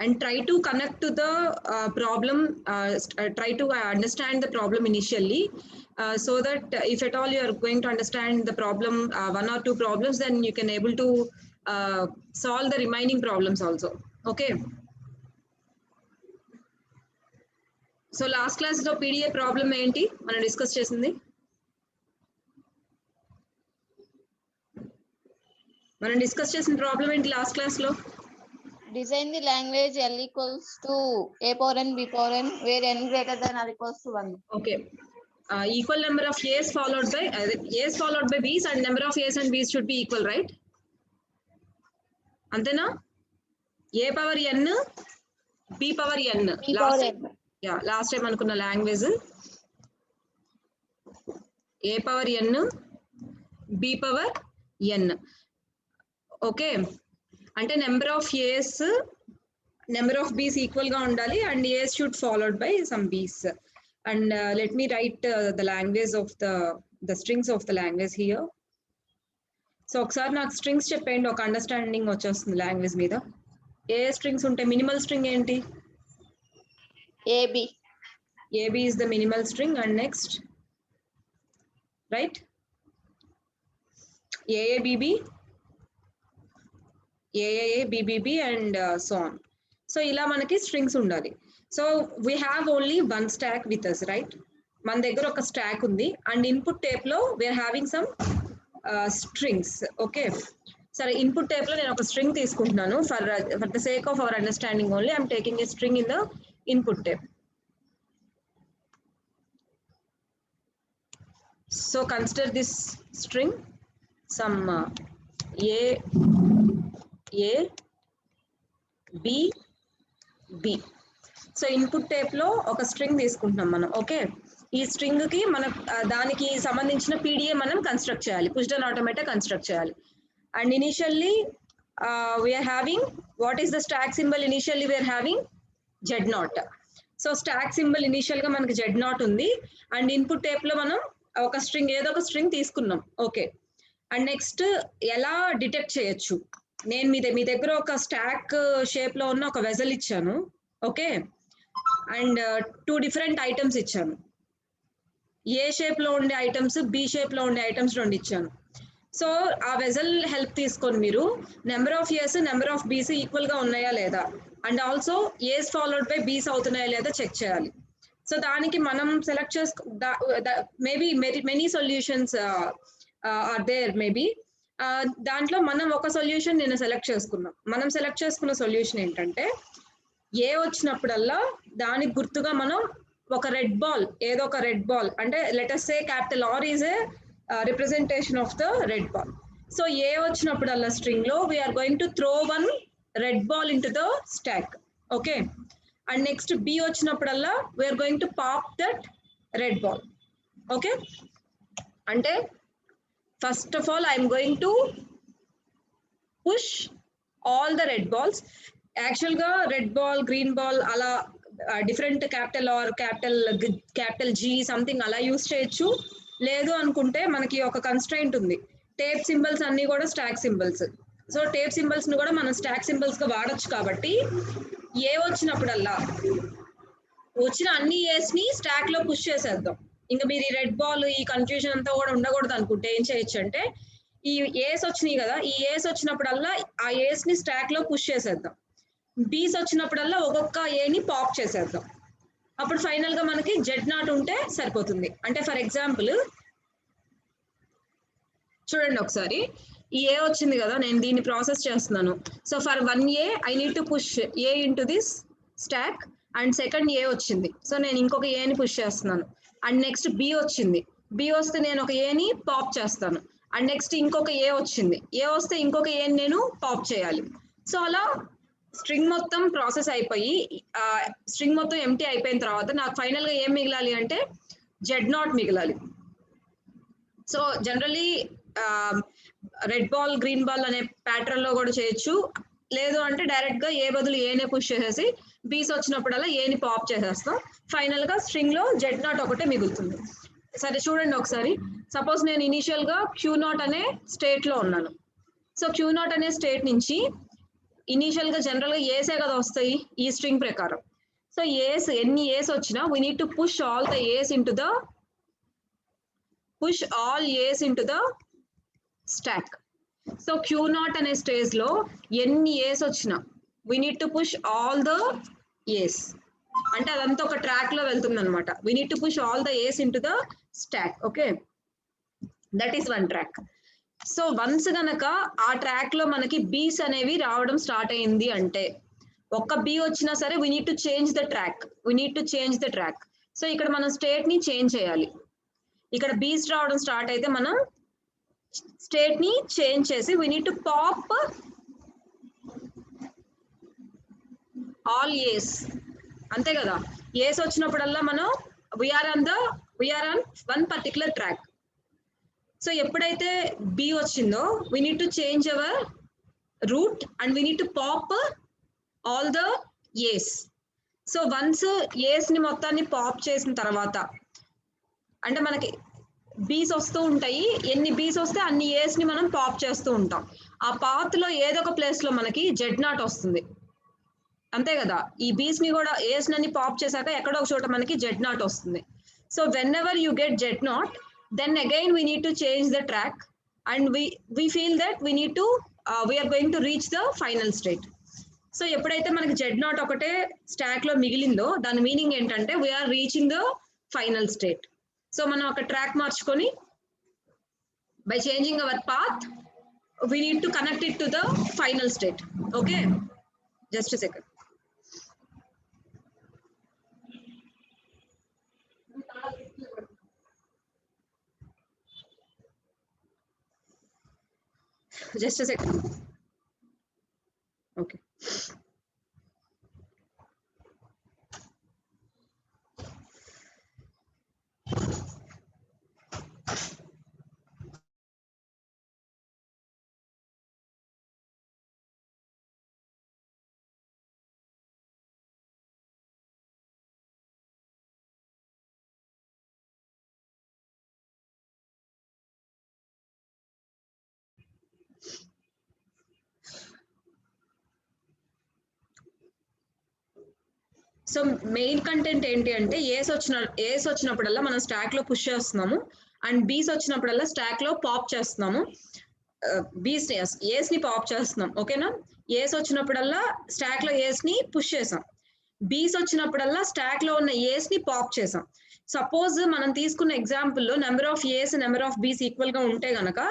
and try to connect to the problem, try to understand the problem initially, so that if at all you are going to understand the problem, one or two problems, then you can able to solve the remaining problems also. Okay. So last class లో PDA problem ఏంటి మనం discuss చేసింది? మనం discuss చేసిన problem ఏంటి last class లో? Design the language L equals to a power n b power n where n greater than or equals to 1. Okay. Equal number of a's followed by a's followed by b's, and number of a's and b's should be equal, right? Antena? A power n b power n. Last time anukunna language a power n b power n. Okay. అంటే number of A's number of B's equal గా ఉండాలి, and A's should followed by some B's. And let me write the language of the strings of the language here. So ఒకసారి నాకు strings చెప్పండి, ఒక understanding వచ్చేస్తుంది language మీద. ఏ strings ఉంటాయి? మినిమల్ స్ట్రింగ్ ఏంటి? AB. AB is the minimal string. And next right AABB, AAA, BBB and so on. So ఇలా మనకి స్ట్రింగ్స్ ఉండాలి. So we have only one stack with us, right? మన దగ్గర ఒక స్టాక్ ఉంది, అండ్ ఇన్పుట్ టేప్ లో we're having some strings. Okay, సరే, input tape లో నేను ఒక స్ట్రింగ్ తీసుకుంటున్నాను. For the sake of our understanding only I'm taking a string in the input tape. So consider this string some A, B, B. So input tape లో ఒక string తీసుకుంటున్నాం మనం. Okay, ఈ string కి మన దానికి సంబంధించిన PDA మనం కన్స్ట్రక్ట్ చేయాలి, పుష్ డౌన్ ఆటోమేటా కన్స్ట్రక్ట్ చేయాలి. And initially we're having, what is the stack symbol? Initially we're having Z0. So stack symbol initial గా మనకి Z0 ఉంది, అండ్ ఇన్పుట్ టేప్ లో మనం ఒక స్ట్రింగ్, ఏదో ఒక స్ట్రింగ్ తీసుకున్నాం. ఓకే, అండ్ నెక్స్ట్ ఎలా డిటెక్ట్ చేయొచ్చు? నేను మీ దగ్గర ఒక స్టాక్ షేప్ లో ఉన్న ఒక వెజల్ ఇచ్చాను. ఓకే, అండ్ 2 డిఫరెంట్ ఐటమ్స్ ఇచ్చాను. ఏ షేప్ లో ఉండే ఐటమ్స్, బి షేప్ లో ఉండే ఐటమ్స్ 2 ఇచ్చాను. సో ఆ వెజల్ హెల్ప్ తీసుకొని మీరు number of A's, number of B's equal గా ఉన్నాయా లేదా, and also A's followed by B's అవుతున్నాయా లేదా చెక్ చేయాలి. సో దానికి మనం select maybe many solutions are there maybe. దాంట్లో మనం ఒక సొల్యూషన్ నేను సెలెక్ట్ చేసుకున్నాం. మనం సెలెక్ట్ చేసుకున్న సొల్యూషన్ ఏంటంటే, ఏ వచ్చినప్పుడల్లా దానికి గుర్తుగా మనం ఒక రెడ్ బాల్, ఏదో ఒక రెడ్ బాల్, అంటే let us say capital R is a representation of the red ball. So A వచ్చినప్పుడల్లా స్ట్రింగ్ లో we're going to throw one red ball into the stack. Okay, and next B వచ్చినప్పుడల్లా we're going to pop that red ball. Okay, అంటే first of all, I am going to push all the red balls. Actual ga red ball, green ball, ala different capital or capital G something ala use cheyochu. Ledu anukunte manaki oka constraint undi, tape symbols anni kuda stack symbols. So tape symbols nu kuda మనం stack symbols ga vaadachu kabatti ఏ వచ్చినప్పుడల్లా వచ్చిన అన్ని ఏస్ ని stock లో push చేసేద్దాం. ఇంకా మీరు ఈ రెడ్ బాల్, ఈ కన్ఫ్యూజన్ అంతా కూడా ఉండకూడదు అనుకుంటే ఏం చేయొచ్చు అంటే, ఈ ఏస్ వచ్చినాయి కదా, ఈ ఏస్ వచ్చినప్పుడల్లా ఆ ఏస్ ని స్టాక్ లో పుష్ చేసేద్దాం. బీస్ వచ్చినప్పుడల్లా ఒక్కొక్క ఏని పాప్ చేసేద్దాం. అప్పుడు ఫైనల్ గా మనకి Z0 ఉంటే సరిపోతుంది. అంటే ఫర్ ఎగ్జాంపుల్ చూడండి ఒకసారి, ఈ ఏ వచ్చింది కదా, నేను దీన్ని ప్రాసెస్ చేస్తున్నాను. So for 1A I need to push A into this stack, and second A వచ్చింది, సో నేను ఇంకొక ఏని పుష్ చేస్తున్నాను. అండ్ నెక్స్ట్ బి వచ్చింది, బి వస్తే నేను ఒక ఏని పాప్ చేస్తాను. అండ్ నెక్స్ట్ ఇంకొక ఏ వచ్చింది, ఏ వస్తే ఇంకొక ఏని నేను పాప్ చేయాలి. సో అలా స్ట్రింగ్ మొత్తం ప్రాసెస్ అయిపోయి, స్ట్రింగ్ మొత్తం ఎంటీ అయిపోయిన తర్వాత నాకు ఫైనల్ గా ఏం మిగలాలి అంటే Z0 మిగలాలి. So generally red ball, green ball అనే ప్యాటర్న్ లో కూడా చేయొచ్చు. లేదు అంటే డైరెక్ట్ గా ఏ బదులు ఏనే పుష్ చేసేసి బీస్ వచ్చినప్పుడల్లా ఏని పాప్ చేసేస్తాం. ఫైనల్ గా స్ట్రింగ్ లో Z0 ఒకటే మిగులుతుంది. సరే చూడండి ఒకసారి, సపోజ్ నేను ఇనిషియల్ గా Q0 అనే స్టేట్ లో ఉన్నాను. సో Q0 అనే స్టేట్ నుంచి ఇనిషియల్ గా జనరల్ గా ఏసే కదా వస్తాయి ఈ స్ట్రింగ్ ప్రకారం. సో ఏస్ ఎన్ని ఏస్ వచ్చినా we need to push all the A's into the stack. So Q0 అనే స్టేజ్ లో ఎన్ని ఏస్ వచ్చినా we need to push all the A's, అంటే అదంతా ఒక ట్రాక్ లో వెళ్తుంది అనమాట. We need to push all the A's into the stack. Okay, that is one track. So once గనక ఆ ట్రాక్ లో మనకి బీస్ అనేవి రావడం స్టార్ట్ అయింది అంటే, ఒక్క బి వచ్చినా సరే we need to change the track. So ఇక్కడ మనం స్టేట్ ని చేంజ్ చేయాలి. ఇక్కడ బీస్ రావడం స్టార్ట్ అయితే మనం స్టేట్ ని చేంజ్ చేసి we need to pop all A's, అంతే కదా. ఏస్ వచ్చినప్పుడల్లా మనం we're on one particular track. So ఎప్పుడైతే బి వచ్చిందో we need to change our route and we need to pop all the A's. So once A's ని మొత్తాన్ని pop చేసిన తర్వాత, అంటే మనకి బీస్ వస్తూ ఉంటాయి, ఎన్ని బీస్ వస్తే అన్ని ఏస్ ని మనం పాప్ చేస్తూ ఉంటాం. ఆ పాత్ లో ఏదో ఒక ప్లేస్ లో మనకి Z0 వస్తుంది, అంతే కదా. ఈ బీస్ ని కూడా ఏస్ నన్ని పాప్ చేశాక ఎక్కడో ఒక చోట మనకి Z0 వస్తుంది. So when ever you get Z0, then again we need to change the track and we feel that we are going to reach the final state. So ఎప్పుడైతే మనకి Z0 ఒకటే స్టాక్ లో మిగిలిందో దాని మీనింగ్ ఏంటంటే we're reaching the final state. So మనం ఒక track మార్చుకొని by changing our path we need to connect it to the final state. Okay, just second. Just a second. Okay. So main content ఏంటి అంటే ఏస్ వచ్చినప్పుడల్లా మనం stock లో push చేస్తున్నాము and బీస్ వచ్చినప్పుడల్లా స్టాక్ లో పాప్ చేస్తున్నాము. ఏస్ ని పాప్ చేస్తున్నాం, ఓకేనా. ఏస్ వచ్చినప్పుడల్లా స్టాక్ లో ఏస్ ని పుష్ చేసాం, బీస్ వచ్చినప్పుడల్లా స్టాక్ లో ఉన్న ఏస్ ని పాప్ చేసాం. సపోజ్ మనం తీసుకున్న ఎగ్జాంపుల్ లో number of A's number of B's equal గా ఉంటే గనక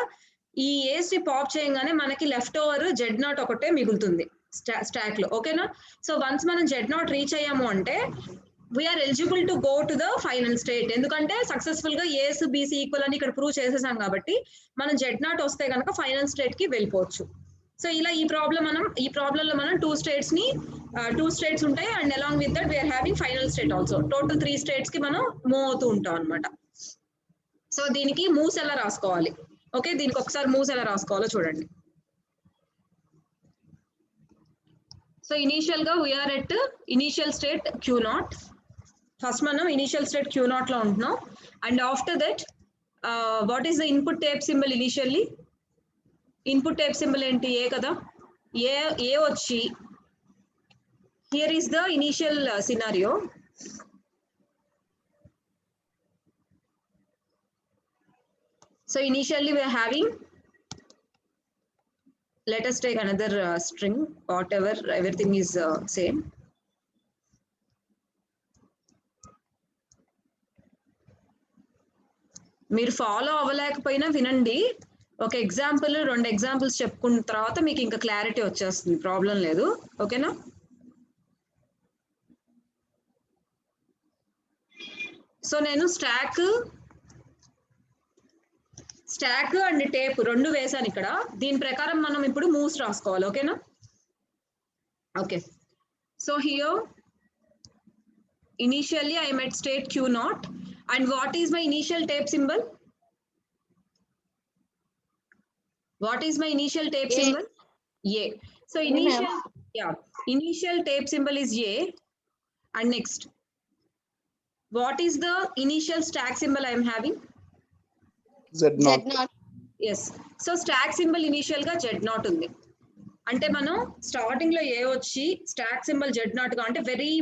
ఈ ఏస్ ని పాప్ చేయగానే మనకి లెఫ్ట్ ఓవర్ Z0 ఒకటే మిగులుతుంది స్టాక్ లో, ఓకేనా. సో వన్స్ మనం Z0 రీచ్ అయ్యాము అంటే we're eligible to go to the final state. ఎందుకంటే సక్సెస్ఫుల్ గా ఏస్ బీసీ ఈక్వల్ అని ఇక్కడ ప్రూవ్ చేసేసాం కాబట్టి మనం Z0 వస్తే కనుక ఫైనల్ స్టేట్ కి వెళ్ళిపోవచ్చు. సో ఇలా ఈ ప్రాబ్లం లో మనం టూ స్టేట్స్ ఉంటాయి and along with that we're having final state also. Total 3 states కి మనం మూవ్ అవుతూ ఉంటాం అనమాట. సో దీనికి మూవ్స్ ఎలా రాసుకోవాలి, ఓకే, దీనికి ఒకసారి మూవ్స్ ఎలా రాసుకోవాలో చూడండి. సో ఇనీషియల్ గా we're at initial state Q0. First మనం ఇనీషియల్ స్టేట్ Q0 లో ఉంటున్నాం and after that what is the input tape symbol initially? Input tape symbol ఏంటి? ఏ కదా. ఏ వచ్చి here is the initial scenario. So initially we are having, let us take another string, whatever, everything is same. మీరు follow అవ్వలేకపోయినా వినండి, ఒక example 2 examples చెప్పుకున్న తర్వాత మీకు ఇంకా క్లారిటీ వచ్చేస్తుంది, ప్రాబ్లం లేదు, ఓకేనా. సో నేను స్టాక్ అండ్ టేప్ 2 వేసాను ఇక్కడ. దీని ప్రకారం మనం ఇప్పుడు మూవ్స్ రాసుకోవాలి, ఓకేనా. Okay, so here initially I M at state Q0 and what is my initial tape symbol? What is my initial tape symbol? A. So initial tape symbol is A. And next, what is the initial stack symbol I am having? Z0. Yes. So stack symbol initial ga Z0 undi. అంటే మనం starting లో ఏ వచ్చి stock symbol Z not గా అంటే very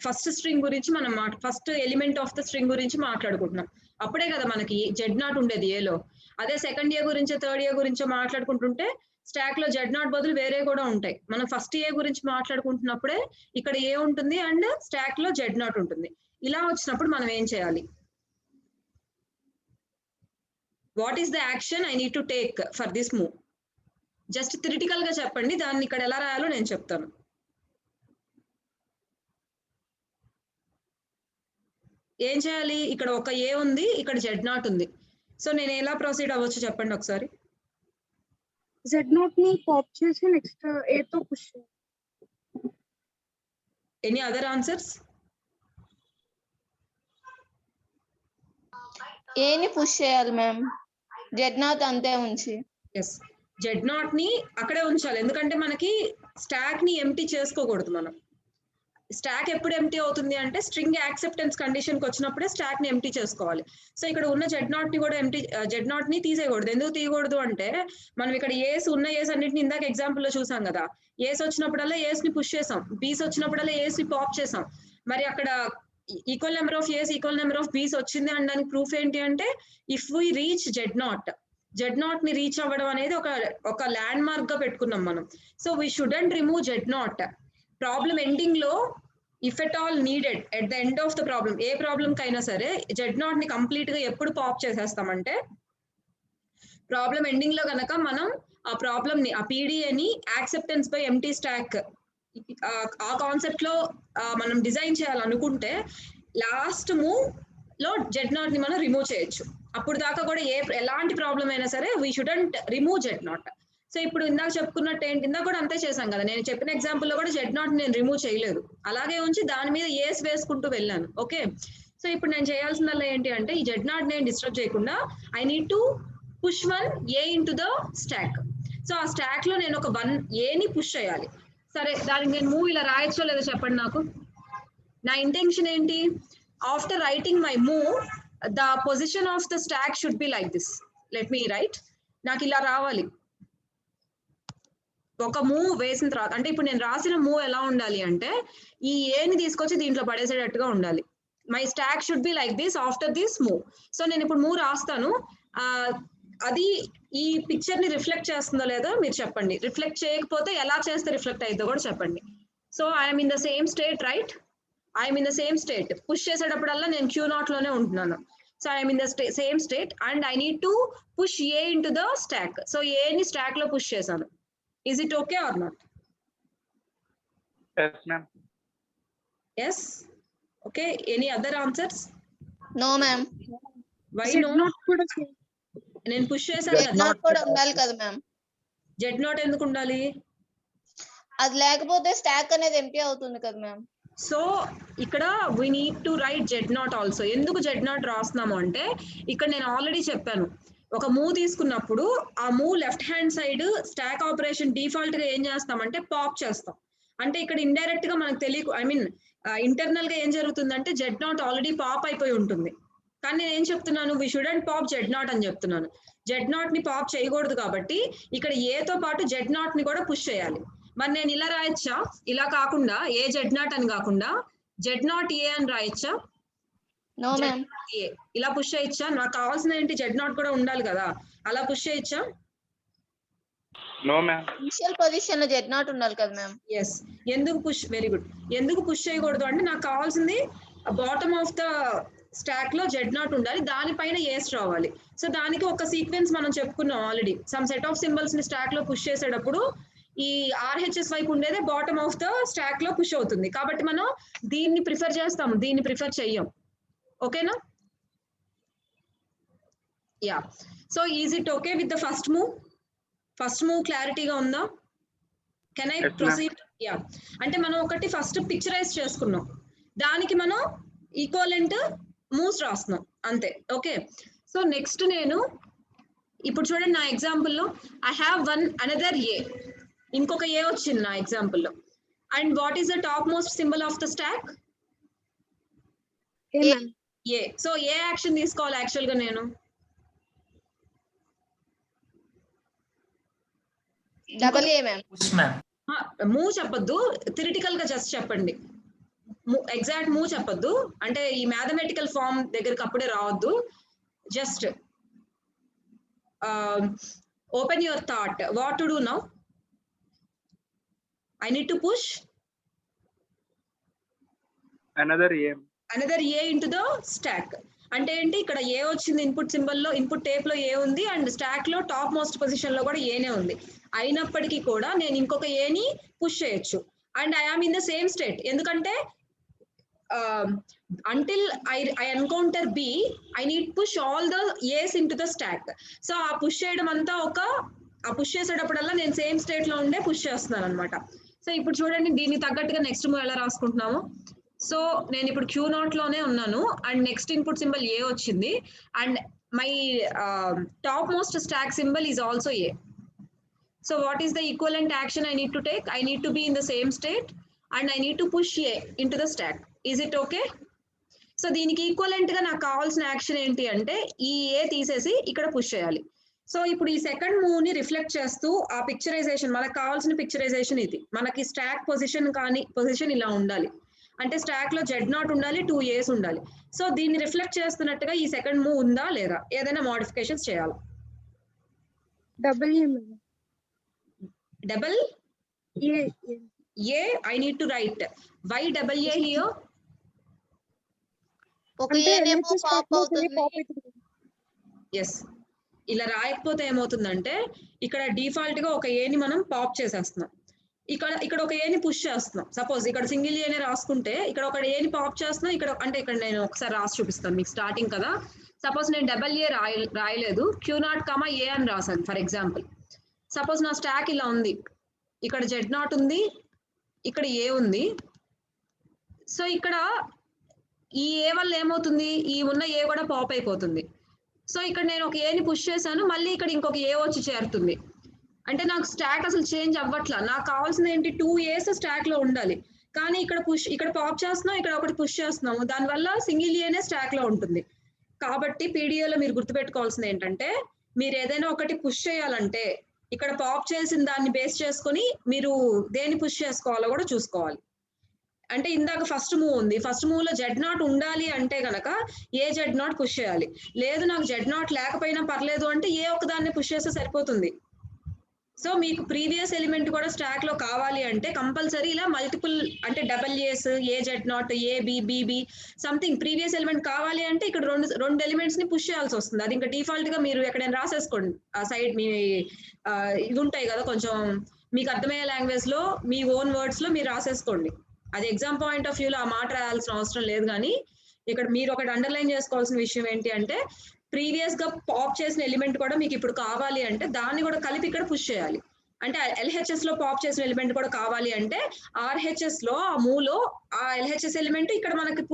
first string గురించి మనం first element of the string గురించి మాట్లాడుకుంటున్నాం. అప్పుడే కదా మనకి జెడ్ నాట్ ఉండేది ఏలో. అదే సెకండ్ ఏ గురించో థర్డ్ ఏ గురించో మాట్లాడుకుంటుంటే స్టాక్ లో జెడ్ నాట్ బదులు వేరే కూడా ఉంటాయి. మనం ఫస్ట్ ఏ గురించి మాట్లాడుకుంటున్నప్పుడే ఇక్కడ ఏ ఉంటుంది అండ్ స్టాక్ లో జెడ్ నాట్ ఉంటుంది. ఇలా వచ్చినప్పుడు మనం ఏం చేయాలి? What is the action I need to take for this move? Just theoretical గా చెప్పండి, దాన్ని ఇక్కడ ఎలా రాయాలో నేను చెప్తాను. ఏం చేయాలి? ఇక్కడ ఒక ఏ ఉంది, ఇక్కడ జెడ్ నాట్ ఉంది. సో నేను ఎలా ప్రొసీడ్ అవ్వచ్చు చెప్పండి ఒకసారి. జెడ్ నోట్ ని పాప్ చేసి నెక్స్ట్ ఏ తో పుష్. Any other answers? ఏని పుష్ చేయాలి మ్యామ్, జెడ్ నాట్ అంతే ఉంచి. ఎస్, జెడ్ నాట్ ని అక్కడే ఉంచాలి. ఎందుకంటే మనకి స్టాక్ ని ఎంప్టీ చేసుకోకూడదు. మనం స్టాక్ ఎప్పుడు ఎంప్టీ అవుతుంది అంటే స్ట్రింగ్ యాక్సెప్టెన్స్ కండిషన్ కి వచ్చినప్పుడే స్టాక్ ని ఎంప్టీ చేసుకోవాలి. సో ఇక్కడ ఉన్న జెడ్ నాట్ ని కూడా జెడ్ నాట్ ని తీసేయకూడదు. ఎందుకు తీయకూడదు అంటే మనం ఇక్కడ ఏస్ ఉన్న ఏస్ అన్నింటిని ఇందాక ఎగ్జాంపుల్ లో చూసాం కదా. ఏస్ వచ్చినప్పుడల్లా ఏస్ ని పుష్ చేసాం, బీస్ వచ్చినప్పుడల్లా ఏస్ ని పాప్ చేసాం. మరి అక్కడ equal number of A's equal number of B's వచ్చింది అనడానికి ప్రూఫ్ ఏంటి అంటే if we reach Z naught ని రీచ్ అవ్వడం అనేది ఒక ల్యాండ్ మార్క్ గా పెట్టుకున్నాం మనం. So we shouldn't remove Z naught. Problem ending లో if at all needed at the end of the problem, ఏ ప్రాబ్లం కైనా సరే జెడ్ నాట్ ని కంప్లీట్ గా ఎప్పుడు పాప్ చేసేస్తామంటే ప్రాబ్లం ఎండింగ్ లో గనక మనం ఆ ప్రాబ్లం ని ఆ పీడిఏని యాక్సెప్టెన్స్ బై ఎంటీ స్టాక్ ఆ కాన్సెప్ట్ లో మనం డిజైన్ చేయాలనుకుంటే లాస్ట్ మూవ్ లో జెడ్ నాట్ ని మనం రిమూవ్ చేయొచ్చు. అప్పుడు దాకా కూడా ఎలాంటి ప్రాబ్లం అయినా సరే we shouldn't remove Z not. So ఇప్పుడు ఇందాక చెప్పుకున్నట్టు ఏంటి, ఇందాక కూడా అంతే చేశాం కదా. నేను చెప్పిన ఎగ్జాంపుల్ లో కూడా జెడ్ నాట్ నేను రిమూవ్ చేయలేదు, అలాగే ఉంచి దాని మీద ఏస్ వేసుకుంటూ వెళ్ళాను. ఓకే, సో ఇప్పుడు నేను చేయాల్సిందల్లా ఏంటి అంటే ఈ జెడ్ నాట్ నేను డిస్టర్బ్ చేయకుండా I need to push one A into the stack. So ఆ స్టాక్ లో నేను ఒక వన్ ఏని పుష్ చేయాలి. సరే, దానికి నేను మూవ్ ఇలా రాయొచ్చో లేదో చెప్పండి నాకు. నా ఇంటెన్షన్ ఏంటి? After writing my move the position of the stock should be like this. Let me right. నాకు ఇలా రావాలి. ఒక మూవ్ వేసిన తర్వాత అంటే ఇప్పుడు నేను రాసిన మూవ్ ఎలా ఉండాలి అంటే ఈ ఏని తీసుకొచ్చి దీంట్లో పడేసేటట్టుగా ఉండాలి. My stock should be like this after this move. So నేను ఇప్పుడు మూవ్ రాస్తాను, అది ఈ పిక్చర్ ని రిఫ్లెక్ట్ చేస్తుందో లేదో మీరు చెప్పండి. రిఫ్లెక్ట్ చేయకపోతే ఎలా చేస్తే రిఫ్లెక్ట్ అవుతుందో కూడా చెప్పండి. So I'm in the same state, right? I'm in the same state. Push చేసేటప్పుడల్లా నేను క్యూ నాట్ లోనే ఉంటున్నాను. So I'm in the same state and I need to push A into the stack. So ఏని stack లో push చేశాను. Is it okay or not? Yes, ma'am. Yes. Okay. Any other answers? No ma'am. Why Z no? Note కూడా నేను push చేశాను Z కదా. Not కూడా ఉండాలి కదా మ్యామ్. జెడ్ నాట్ ఎందుకు ఉండాలి? అది లేకపోతే స్టాక్ అనేది ఎంప్టీ అవుతుంది కదా మ్యామ్. సో ఇక్కడ we need to write Z not also. ఎందుకు జెడ్ నాట్ రాస్తున్నాము అంటే ఇక్కడ నేను ఆల్రెడీ చెప్పాను, ఒక మూవ్ తీసుకున్నప్పుడు ఆ move left hand side stock operation default గా ఏం చేస్తామంటే పాప్ చేస్తాం. అంటే ఇక్కడ ఇండైరెక్ట్ గా మనకు తెలియకు, ఐ మీన్ ఇంటర్నల్ గా ఏం జరుగుతుందంటే జెడ్ నాట్ ఆల్రెడీ పాప్ అయిపోయి ఉంటుంది. కానీ నేను ఏం చెప్తున్నాను, we shouldn't pop Z not అని చెప్తున్నాను. జెడ్ నాట్ ని పాప్ చేయకూడదు కాబట్టి ఇక్కడ ఏతో పాటు జెడ్ నాట్ ని కూడా పుష్ చేయాలి. మరి నేను ఇలా రాయొచ్చా? ఇలా కాకుండా ఏ జెడ్ నాట్ అని కాకుండా జెడ్ నాట్ ఏ అని రాయొచ్చా? No ma'am. ఇలా పుష్ చేయొచ్చా? నాకు కావాల్సిన ఏంటి, జెడ్ నాట్ కూడా ఉండాలి కదా, అలా పుష్ చేయొచ్చా? No, ma'am. ఇనిషియల్ పొజిషన్ లో జెడ్ నాట్ ఉండాలి కదా మ్యామ్. ఎస్. ఎందుకు పుష్, వెరీ గుడ్. ఎందుకు పుష్ చేయకూడదు అంటే నాకు కావాల్సింది బాటమ్ ఆఫ్ ద స్టాక్ లో జెడ్ నాట్ ఉండాలి, దానిపైన ఏస్ రావాలి. సో దానికి ఒక సీక్వెన్స్ మనం చెప్పుకున్నాం already. Some set of symbols ని స్టాక్ లో పుష్ చేసేటప్పుడు ఈ ఆర్హెచ్ఎస్ వైపు ఉండేదే బాటమ్ ఆఫ్ ద స్టాక్ లో పుష్ అవుతుంది. కాబట్టి మనం దీన్ని ప్రిఫర్ చేస్తాం, దీన్ని ప్రిఫర్ చెయ్యం. ఓకేనా? Yeah. So is it okay with the first move? First move క్లారిటీగా ఉందా? Can I Yes, ma'am. Proceed? Yeah. అంటే మనం ఒకటి ఫస్ట్ పిక్చరైజ్ చేసుకున్నాం, దానికి మనం ఈక్వలెంట్ మూవ్స్ రాస్తున్నాం అంతే. ఓకే, సో నెక్స్ట్ నేను ఇప్పుడు చూడండి నా ఎగ్జాంపుల్లో I have one another A, ఇంకొక ఏ వచ్చింది నా ఎగ్జాంపుల్లో. And what is the top most symbol of the stack? A. So ఏ యాక్షన్ తీసుకోవాలి యాక్చువల్ గా నేను? Double A ma'am. Push ma'am. Move చెప్పొద్దు, థిరిటికల్ గా జస్ట్ చెప్పండి. ఎగ్జాక్ట్ మూవ్ చెప్పొద్దు, అంటే ఈ మ్యాథమెటికల్ ఫార్మ్ దగ్గరికి అప్పుడే రావద్దు. Just open your thought, what to do now. I need to push another A. Another A into the stock. అంటే ఏంటి, ఇక్కడ ఏ వచ్చింది ఇన్పుట్ సింబల్ లో, ఇన్పుట్ టేప్ లో ఏ ఉంది, అండ్ స్టాక్ లో టాప్ మోస్ట్ పొజిషన్ లో కూడా ఏనే ఉంది. అయినప్పటికీ కూడా నేను ఇంకొక ఏని పుష్ చేయొచ్చు, and I am in the same state. ఎందుకంటే until I encounter B, I need push all the A's into the stack. So ఆ పుష్ చేయడం అంతా ఆ పుష్ చేసేటప్పుడల్లా నేను సేమ్ స్టేట్ లో ఉండే పుష్ చేస్తున్నాను అనమాట. సో ఇప్పుడు చూడండి, దీన్ని తగ్గట్టుగా నెక్స్ట్ మూవ్ ఎలా రాసుకుంటున్నాము. సో నేను ఇప్పుడు Q0 లోనే ఉన్నాను, అండ్ నెక్స్ట్ ఇన్పుట్ సింబల్ ఏ వచ్చింది, and my top most stack symbol is also A. So what is the equivalent action I need to take? I need to be in the same state and I need to push A into the stack. Is it okay? So దీనికి equivalent గా నాకు కావాల్సిన action ఏంటి అంటే ఈ ఏ తీసేసి ఇక్కడ push చేయాలి. సో ఇప్పుడు ఈ సెకండ్ మూవ్ ని రిఫ్లెక్ట్ చేస్తూ ఆ పిక్చరైజేషన్, మనకు కావాల్సిన పిక్చరైజేషన్ ఇది. మనకి స్టాక్ పొజిషన్ ఇలా ఉండాలి, అంటే స్టాక్ లో Z0 ఉండాలి, 2 A's ఉండాలి. సో దీన్ని రిఫ్లెక్ట్ చేస్తున్నట్టుగా ఈ సెకండ్ మూవ్ ఉందా లేదా, ఏదైనా మోడిఫికేషన్స్ చేయాలి. Double A ma'am. Double A A, I need to write why double A here. ఒక ఏనేమో పాప్ అవుతుంది. ఎస్, ఇలా రాయకపోతే ఏమవుతుందంటే ఇక్కడ డిఫాల్ట్ గా ఒక ఏని మనం పాప్ చేసేస్తున్నాం, ఇక్కడ ఒక ఏని పుష్ చేస్తున్నాం. సపోజ్ ఇక్కడ సింగిల్ ఏనే రాసుకుంటే ఇక్కడ ఒక ఏని పాప్ చేస్తున్నాం, ఇక్కడ అంటే ఇక్కడ నేను ఒకసారి రాసి చూపిస్తాను మీకు, స్టార్టింగ్ కదా. సపోజ్ నేను డబల్ ఏ రాయలేదు, Q0, A అని రాశాను ఫర్ ఎగ్జాంపుల్. సపోజ్ నా స్టాక్ ఇలా ఉంది, ఇక్కడ Z0 ఉంది, ఇక్కడ ఏ ఉంది. సో ఇక్కడ ఈ ఏ వల్ల ఏమవుతుంది, ఈ ఉన్న ఏ కూడా పాప్ అయిపోతుంది. సో ఇక్కడ నేను ఒక ఏని పుష్ చేశాను, మళ్ళీ ఇక్కడ ఇంకొక ఏ వచ్చి చేరుతుంది. అంటే నాకు స్టాక్ అసలు చేంజ్ అవ్వట్లా. నాకు కావాల్సింది ఏంటి, 2 A's స్టాక్ లో ఉండాలి, కానీ ఇక్కడ పాప్ చేస్తున్నాం, ఇక్కడ ఒకటి పుష్ చేస్తున్నాము, దానివల్ల సింగిల్ ఏనే స్టాక్ లో ఉంటుంది. కాబట్టి పీడిఏలో మీరు గుర్తుపెట్టుకోవాల్సింది ఏంటంటే, మీరు ఏదైనా ఒకటి పుష్ చేయాలంటే ఇక్కడ పాప్ చేసిన దాన్ని బేస్ చేసుకొని మీరు దేన్ని పుష్ చేసుకోవాలో కూడా చూసుకోవాలి. అంటే ఇందాక ఫస్ట్ మూవ్ ఉంది, ఫస్ట్ మూవ్ లో Z0 ఉండాలి అంటే గనక ఏ Z0 పుష్ చేయాలి. లేదు నాకు Z0 లేకపోయినా పర్లేదు అంటే ఏ ఒకదాన్ని పుష్ చేస్తే సరిపోతుంది. సో మీకు ప్రీవియస్ ఎలిమెంట్ కూడా స్టాక్ లో కావాలి అంటే కంపల్సరీ ఇలా మల్టిపుల్, అంటే డబల్ ఏస్, ఏ Z0, AB, BB something previous element కావాలి అంటే ఇక్కడ రెండు ఎలిమెంట్స్ ని పుష్ చేయాల్సి వస్తుంది. అది ఇంకా డిఫాల్ట్ గా మీరు ఎక్కడైనా రాసేసుకోండి, ఆ సైడ్ మీ ఇవి ఉంటాయి కదా, కొంచెం మీకు అర్థమయ్యే లాంగ్వేజ్ లో మీ ఓన్ వర్డ్స్ లో మీరు రాసేసుకోండి. అది ఎగ్జామ్ పాయింట్ ఆఫ్ వ్యూలో ఆ మాట రాయాల్సిన అవసరం లేదు. కానీ ఇక్కడ మీరు ఒకటి అండర్లైన్ చేసుకోవాల్సిన విషయం ఏంటి అంటే, ప్రీవియస్ గా పాప్ చేసిన ఎలిమెంట్ కూడా మీకు ఇప్పుడు కావాలి అంటే దాన్ని కూడా కలిపి ఇక్కడ పుష్ చేయాలి. అంటే LHS లో పాప్ చేసిన ఎలిమెంట్ కూడా కావాలి అంటే RHS లో ఆ మూవ్ లో ఆ LHS ఎలిమెంట్ ఇక్కడ మనకి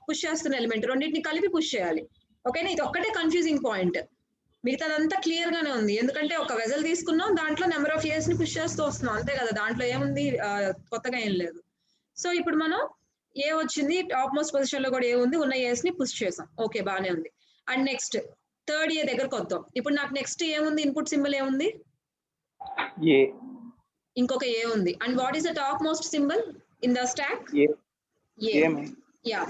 పుష్ చేస్తున్న ఎలిమెంట్ రెండింటిని కలిపి పుష్ చేయాలి. ఓకేనా, ఇది ఒక్కటే కన్ఫ్యూజింగ్ పాయింట్, మిగతాదంతా క్లియర్ గానే ఉంది. ఎందుకంటే ఒక వెజల్ తీసుకున్నాం, దాంట్లో నెంబర్ ఆఫ్ ఇయర్స్ ని పుష్ చేస్తూ వస్తున్నాం, అంతే కదా, దాంట్లో ఏముంది కొత్తగా ఏం లేదు. సో ఇప్పుడు మనం ఏ వచ్చింది, టాప్ మోస్ట్ పొజిషన్ లో కూడా ఏ ఉంది, ఉన్న ఏస్ ని పుష్ చేసాం, ఓకే బానే ఉంది. అండ్ నెక్స్ట్ థర్డ్ ఏ దగ్గరకు వద్దాం. ఇప్పుడు నాకు నెక్స్ట్ ఏముంది, ఇన్పుట్ సింబల్ ఏముంది, A. ఇంకొక ఏ ఉంది. And what is the top most symbol in the stack? A. A. A. Yeah,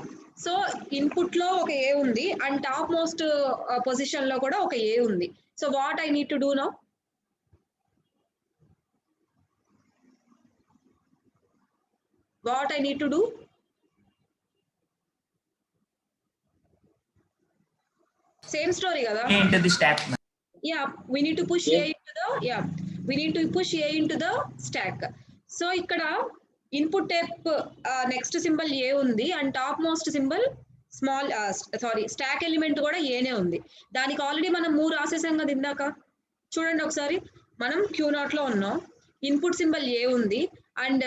so input లో ఒక ఏ ఉంది అండ్ టాప్ మోస్ట్ పొజిషన్ లో కూడా ఒక ఏ ఉంది. So what I need to do now? What I need to do? Same story kada? Into the stack. Yeah, we need to push A into the, we need to push A into the stack. So ikkada input tape next symbol A undi and top most symbol small stack element kuda A ne undi. Daniki already manam 3 rasesam kada indaka. Chudandi okasari, manam Q0 lo unnam, input symbol A undi and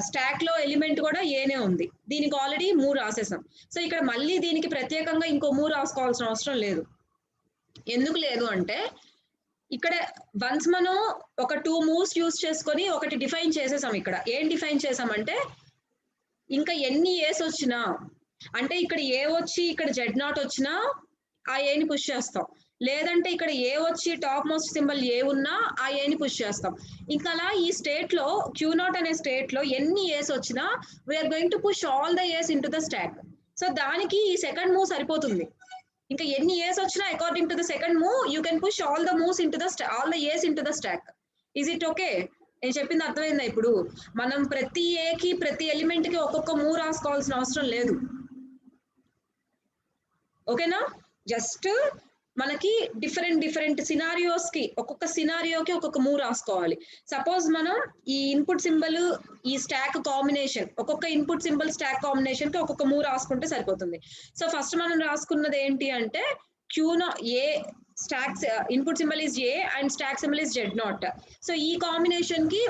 stock లో element కూడా ఏనే ఉంది, దీనికి already 3 రాసేసాం. So ఇక్కడ మళ్ళీ దీనికి ప్రత్యేకంగా ఇంకో 3 రాసుకోవాల్సిన అవసరం లేదు. ఎందుకు లేదు అంటే ఇక్కడ వన్స్ మనం ఒక 2 మూవ్స్ యూజ్ చేసుకొని ఒకటి డిఫైన్ చేసేసాం. ఇక్కడ ఏం డిఫైన్ చేసామంటే ఇంకా ఎన్ని ఏస్ వచ్చినా, అంటే ఇక్కడ ఏ వచ్చి ఇక్కడ Z0 వచ్చినా ఆ ఏని పుష్ చేస్తాం. లేదంటే ఇక్కడ ఏ వచ్చి టాప్ మోస్ట్ సింబల్ ఏ ఉన్నా ఆ ఏని పుష్ చేస్తాం. ఇంకా అలా ఈ స్టేట్ లో Q0 అనే స్టేట్ లో ఎన్ని ఏస్ వచ్చినా we're going to push all the A's into the stack. So దానికి ఈ సెకండ్ మూవ్ సరిపోతుంది. ఇంకా ఎన్ని ఏస్ వచ్చినా according to the second move you can push all the moves into the all the A's into the stack. Is it okay? నేను చెప్పింది అర్థమైందా? ఇప్పుడు మనం ప్రతి ఏకి ప్రతి ఎలిమెంట్ కి ఒక్కొక్క మూవ్ రాసుకోవాల్సిన అవసరం లేదు. ఓకేనా? జస్ట్ మనకి డిఫరెంట్ సినారియోస్ కి ఒక్కొక్క సినారియోకి ఒక్కొక్క మూవ్ రాసుకోవాలి. సపోజ్ మనం ఈ ఇన్పుట్ సింబల్ ఈ స్టాక్ కాంబినేషన్ ఒక్కొక్క ఇన్పుట్ సింబల్ స్టాక్ కాంబినేషన్ కి ఒక్కొక్క మూవ్ రాసుకుంటే సరిపోతుంది. సో ఫస్ట్ మనం రాసుకున్నది ఏంటి అంటే Q0 A stock input symbol is A and stack symbol is Z0. So ఈ combination కి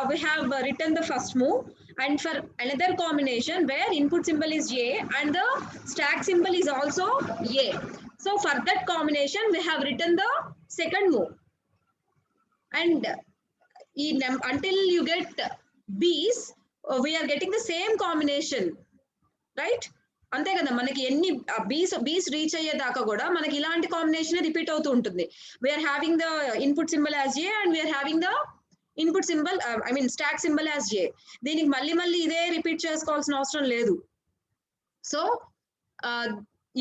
we have written the first move, and for another combination where input symbol is A and the stack symbol is also A. So for that combination we have written the second move, and until you get B's we are getting the same combination, right? అంతే కదా, మనకి ఎన్ని బీస్ reach అయ్యేదాకా కూడా మనకి ఇలాంటి combination repeat అవుతూ ఉంటుంది. We're having the input symbol as A and we're having the input symbol I mean stack symbol as A. దీనికి మళ్ళీ ఇదే రిపీట్ చేసుకోవాల్సిన అవసరం లేదు. సో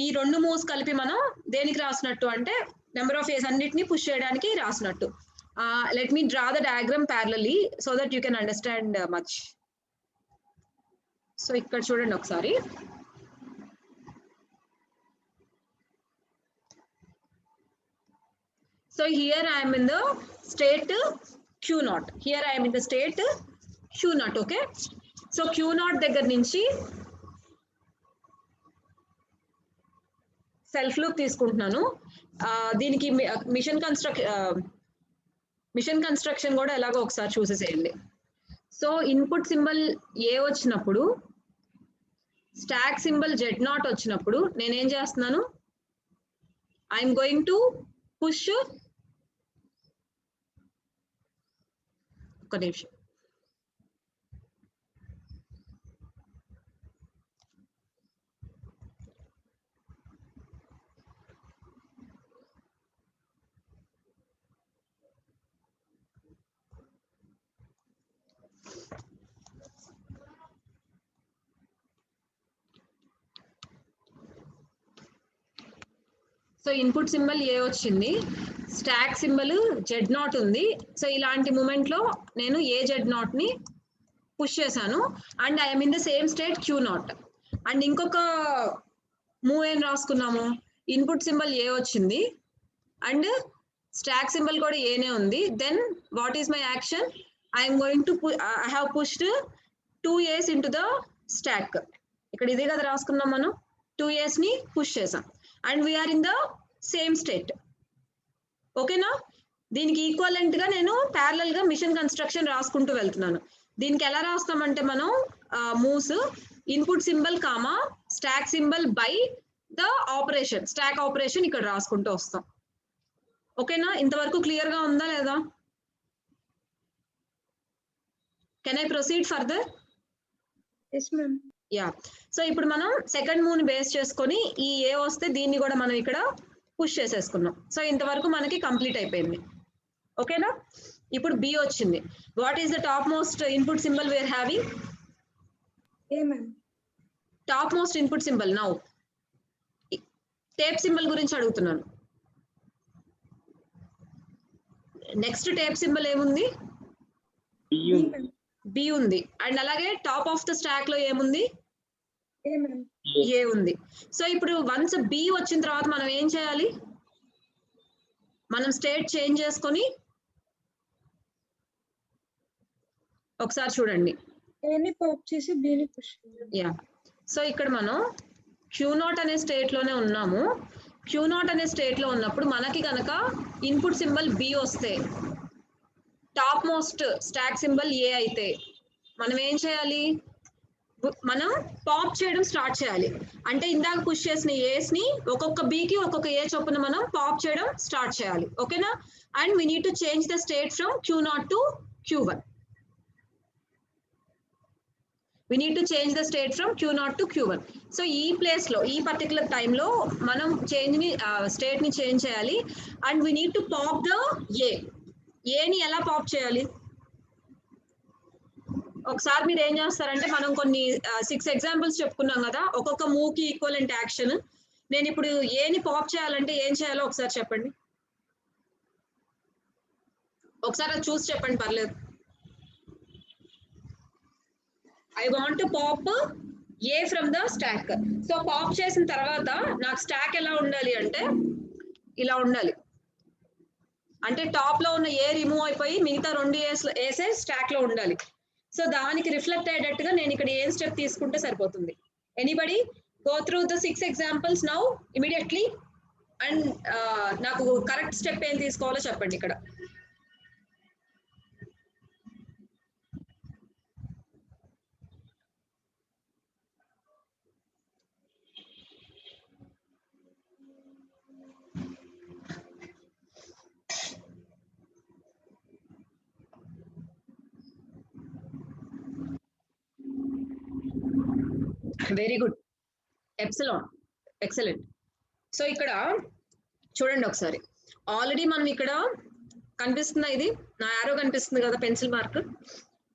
ఈ రెండు మూవ్స్ కలిపి మనం దేనికి రాసినట్టు అంటే నెంబర్ ఆఫ్ ఏస్ అన్నిటిని పుష్ చేయడానికి రాసినట్టు. Let me draw the diagram parallelly so that you can understand much. So ఇక్కడ చూడండి ఒకసారి. So here I am in the state Q0. Here I am in the state Q0. Okay. So Q0 దగ్గర నుంచి self loop తీసుకుంటున్నాను. దీనికి machine construction కూడా ఎలాగో ఒకసారి చూసేసేయండి. సో ఇన్పుట్ సింబల్ ఏ వచ్చినప్పుడు స్టాక్ సింబల్ Z0 వచ్చినప్పుడు నేనేం చేస్తున్నాను, ఐఎమ్ గోయింగ్ టు పుష్ ఒక నిమిషం. సో ఇన్పుట్ సింబల్ ఏ వచ్చింది, స్టాక్ సింబల్ Z0 ఉంది. సో ఇలాంటి మూమెంట్ లో నేను ఏ Z0 ని పుష్ చేశాను and I'm in the same state Q0. And ఇంకొక మూవ్ ఏం రాసుకున్నాము, ఇన్పుట్ సింబల్ ఏ వచ్చింది అండ్ స్టాక్ సింబల్ కూడా ఏనే ఉంది. Then what is my action, I'm going to I have pushed 2 A's into the stack. ఇక్కడ ఇదే కదా రాసుకున్నాం మనం, 2 A's ని పుష్ చేసాం and we are in the same state. ఓకేనా? దీనికి ఈక్వలెంట్ గా నేను ప్యారలల్ గా మిషన్ కన్స్ట్రక్షన్ రాసుకుంటూ వెళ్తున్నాను. దీనికి ఎలా రాస్తామంటే మనం moves input symbol comma stock symbol by the operation stock operation ఇక్కడ రాసుకుంటూ వస్తాం. ఓకేనా? ఇంతవరకు క్లియర్ గా ఉందా లేదా? Can I proceed further? Yes, ma'am. Yeah. So ఇప్పుడు మనం సెకండ్ మూవ్ ని బేస్ చేసుకొని ఈ ఏ వస్తే దీన్ని కూడా మనం ఇక్కడ పుష్ చేసేసుకున్నాం. సో ఇంతవరకు మనకి కంప్లీట్ అయిపోయింది. ఓకేనా? ఇప్పుడు బి వచ్చింది. What is the top most input symbol we're having? A, ma'am. Top most input symbol. Now tape symbol గురించి అడుగుతున్నాను. నెక్స్ట్ టేప్ సింబల్ ఏముంది? B, ma'am. బి ఉంది. అండ్ అలాగే టాప్ ఆఫ్ ద స్టాక్ లో ఏముంది? A, ma'am. ఏ ఉంది. So ఇప్పుడు once B వచ్చిన తర్వాత మనం ఏం చేయాలి, మనం స్టేట్ చేంజ్ చేసుకొని ఒకసారి చూడండి. A ని పాప్ చేసి B ని పుష్ చేయాలి. యా. సో ఇక్కడ మనం Q0 అనే స్టేట్ లోనే ఉన్నాము. Q0 అనే స్టేట్ లో ఉన్నప్పుడు మనకి కనుక ఇన్పుట్ సింబల్ బి వస్తే టాప్ మోస్ట్ స్టాక్ సింబల్ ఏ అయితే మనం ఏం చేయాలి, మనం పాప్ చేయడం స్టార్ట్ చేయాలి. అంటే ఇందాక పుష్ చేసిన ఏస్ ని ఒక్కొక్క బికి ఒక్కొక్క ఏ చొప్పున మనం పాప్ చేయడం స్టార్ట్ చేయాలి. ఓకేనా? And we need to change the state from Q0 to Q1. we need to change the state from Q0 to Q1. So ఈ ప్లేస్ లో ఈ పర్టికులర్ టైంలో మనం చేంజ్ ని స్టేట్ ని చేంజ్ చేయాలి and we need to pop the A ని ఎలా పాప్ చేయాలి ఒకసారి మీరు ఏం చేస్తారంటే మనం కొన్ని 6 ఎగ్జాంపుల్స్ చెప్పుకున్నాం కదా ఒక్కొక్క మూవ్ కి ఈక్వలెంట్ యాక్షన్ నేను ఇప్పుడు A ని పాప్ చేయాలంటే ఏం చేయాలో ఒకసారి చెప్పండి ఒకసారి అది చూసి చెప్పండి పర్లేదు I want to pop A from the stack. So pop చేసిన తర్వాత నాకు స్టాక్ ఎలా ఉండాలి అంటే ఇలా ఉండాలి అంటే టాప్ లో ఉన్న A రిమూవ్ అయిపోయి మిగతా 2 A's స్టాక్ లో ఉండాలి సో దానికి రిఫ్లెక్ట్ అయ్యేటట్టుగా నేను ఇక్కడ ఏం స్టెప్ తీసుకుంటే సరిపోతుంది anybody go through the 6 examples now immediately and నాకు కరెక్ట్ స్టెప్ ఏం తీసుకోవాలో చెప్పండి ఇక్కడ very good epsilon excellent so ఇక్కడ చూడండి ఒకసారి ఆల్రెడీ మనం ఇక్కడ కనిపిస్తుందా ఇది నా యారో కనిపిస్తుంది కదా పెన్సిల్ మార్క్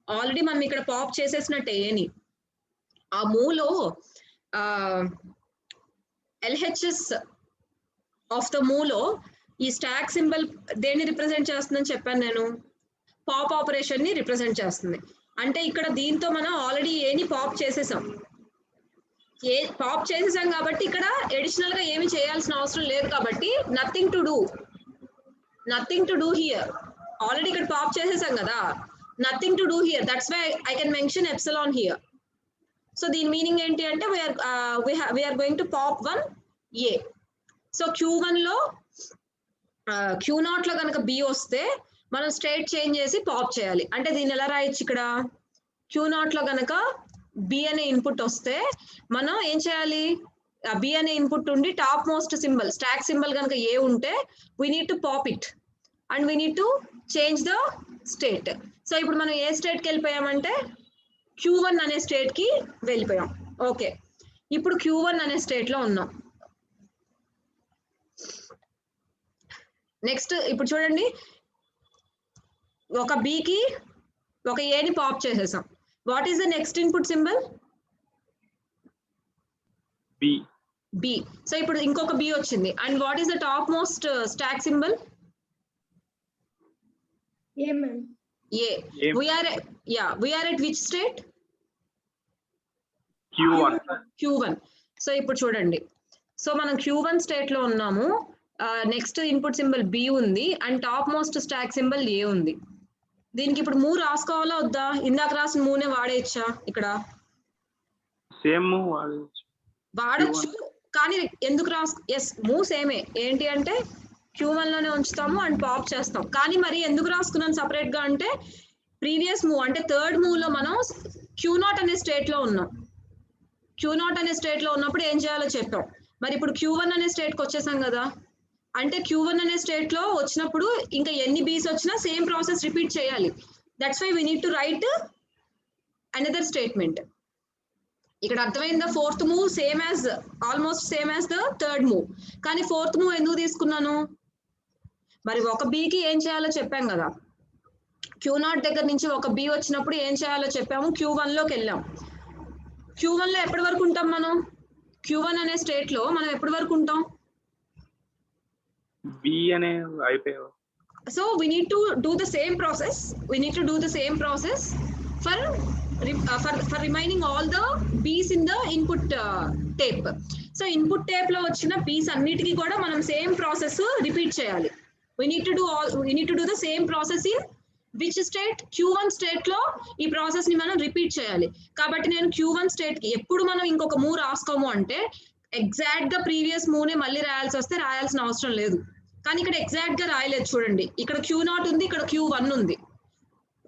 ఆల్రెడీ మనం ఇక్కడ పాప్ చేసేసినట్టే ఏని ఆ మూలో LHS ఆఫ్ ద మూలో ఈ స్టాక్ సింబల్ దేన్ని రిప్రజెంట్ చేస్తుందని చెప్పాను నేను పాప్ ఆపరేషన్ ని రిప్రజెంట్ చేస్తుంది అంటే ఇక్కడ దీంతో మనం ఆల్రెడీ ఏని పాప్ చేసేసాం పాప్ చేసేసాం కాబట్టి ఇక్కడ అడిషనల్ గా ఏమి చేయాల్సిన అవసరం లేదు కాబట్టి nothing to do here already ఇక్కడ పాప్ చేసేసాం కదా nothing to do here that's why I can mention epsilon here so దీని మీనింగ్ ఏంటి అంటే we're going to pop 1 A so Q1 లో Q0 లో కనుక B వస్తే మనం స్టేట్ చేంజ్ చేసి పాప్ చేయాలి అంటే దీన్ని ఎలా రాయొచ్చు ఇక్కడ Q0 లో కనుక B అనే ఇన్పుట్ వస్తే మనం ఏం చేయాలి B అనే ఇన్పుట్ ఉండి top most symbol stock symbol కనుక A ఉంటే we need to pop it and we need to change the state so ఇప్పుడు మనం ఏ స్టేట్ కి వెళ్ళిపోయామంటే Q1 అనే స్టేట్ కి వెళ్ళిపోయాం ఓకే ఇప్పుడు Q1 అనే స్టేట్ లో ఉన్నాం నెక్స్ట్ ఇప్పుడు చూడండి ఒక B కి ఒక A ని పాప్ చేసేసాం What is the next input symbol? B. So ఇప్పుడు ఇంకొక B వచ్చింది. And what is the topmost stack symbol? A, ma'am. A. We are at which state? Q1. So ఇప్పుడు చూడండి. సో మనం Q1 స్టేట్ లో ఉన్నాము. నెక్స్ట్ ఇన్పుట్ సింబల్ B ఉంది and top most stack symbol A ఉంది. దీనికి ఇప్పుడు మూవ్ రాసుకోవాలా వద్దా ఇందాక రాసిన మూవ్నే వాడేయచ్చా ఇక్కడ సేమ్ మూవ్ వాడచ్చు కానీ ఎందుకు మూవ్ సేమే ఏంటి అంటే Q1 లోనే ఉంచుతాము అండ్ పాప్ చేస్తాం కానీ మరి ఎందుకు రాసుకున్నాను సపరేట్ గా అంటే ప్రీవియస్ మూవ్ అంటే థర్డ్ మూవ్ లో మనం Q0 అనే స్టేట్ లో ఉన్నాం Q0 అనే స్టేట్ లో ఉన్నప్పుడు ఏం చేయాలో చెప్పాం మరి ఇప్పుడు Q1 అనే స్టేట్ కి వచ్చేసాం కదా అంటే Q1 అనే స్టేట్ లో వచ్చినప్పుడు ఇంకా ఎన్ని బీస్ వచ్చినా సేమ్ ప్రాసెస్ రిపీట్ చేయాలి that's why we need to write another statement ఇక్కడ అర్థమైందా fourth move almost same as the third move కానీ ఫోర్త్ మూవ్ ఎందుకు తీసుకున్నాను మరి ఒక బీకి ఏం చేయాలో చెప్పాం కదా Q0 దగ్గర నుంచి ఒక బి వచ్చినప్పుడు ఏం చేయాలో చెప్పాము Q1 లోకి వెళ్ళాం Q1 లో ఎప్పటి వరకు ఉంటాం మనం Q1 అనే స్టేట్ లో మనం ఎప్పటి వరకు ఉంటాం B అనే అయిపోయావు so we need to do the same process for remaining all the B's in the input tape so input tape లో వచ్చిన B's అన్నిటికీ కూడా మనం సేమ్ ప్రాసెస్ రిపీట్ చేయాలి we need to do the same process in which state Q1 state లో ఈ process ని మనం రిపీట్ చేయాలి కాబట్టి నేను Q1 స్టేట్ కి ఎప్పుడు మనం ఇంకొక మూవ్ రాసుకోము అంటే ఎగ్జాక్ట్ గా ప్రీవియస్ మూవ్ నే మళ్ళీ రాయాల్సిన అవసరం లేదు కానీ ఇక్కడ ఎగ్జాక్ట్ గా రాయలేదు చూడండి ఇక్కడ Q0 ఉంది ఇక్కడ Q1 ఉంది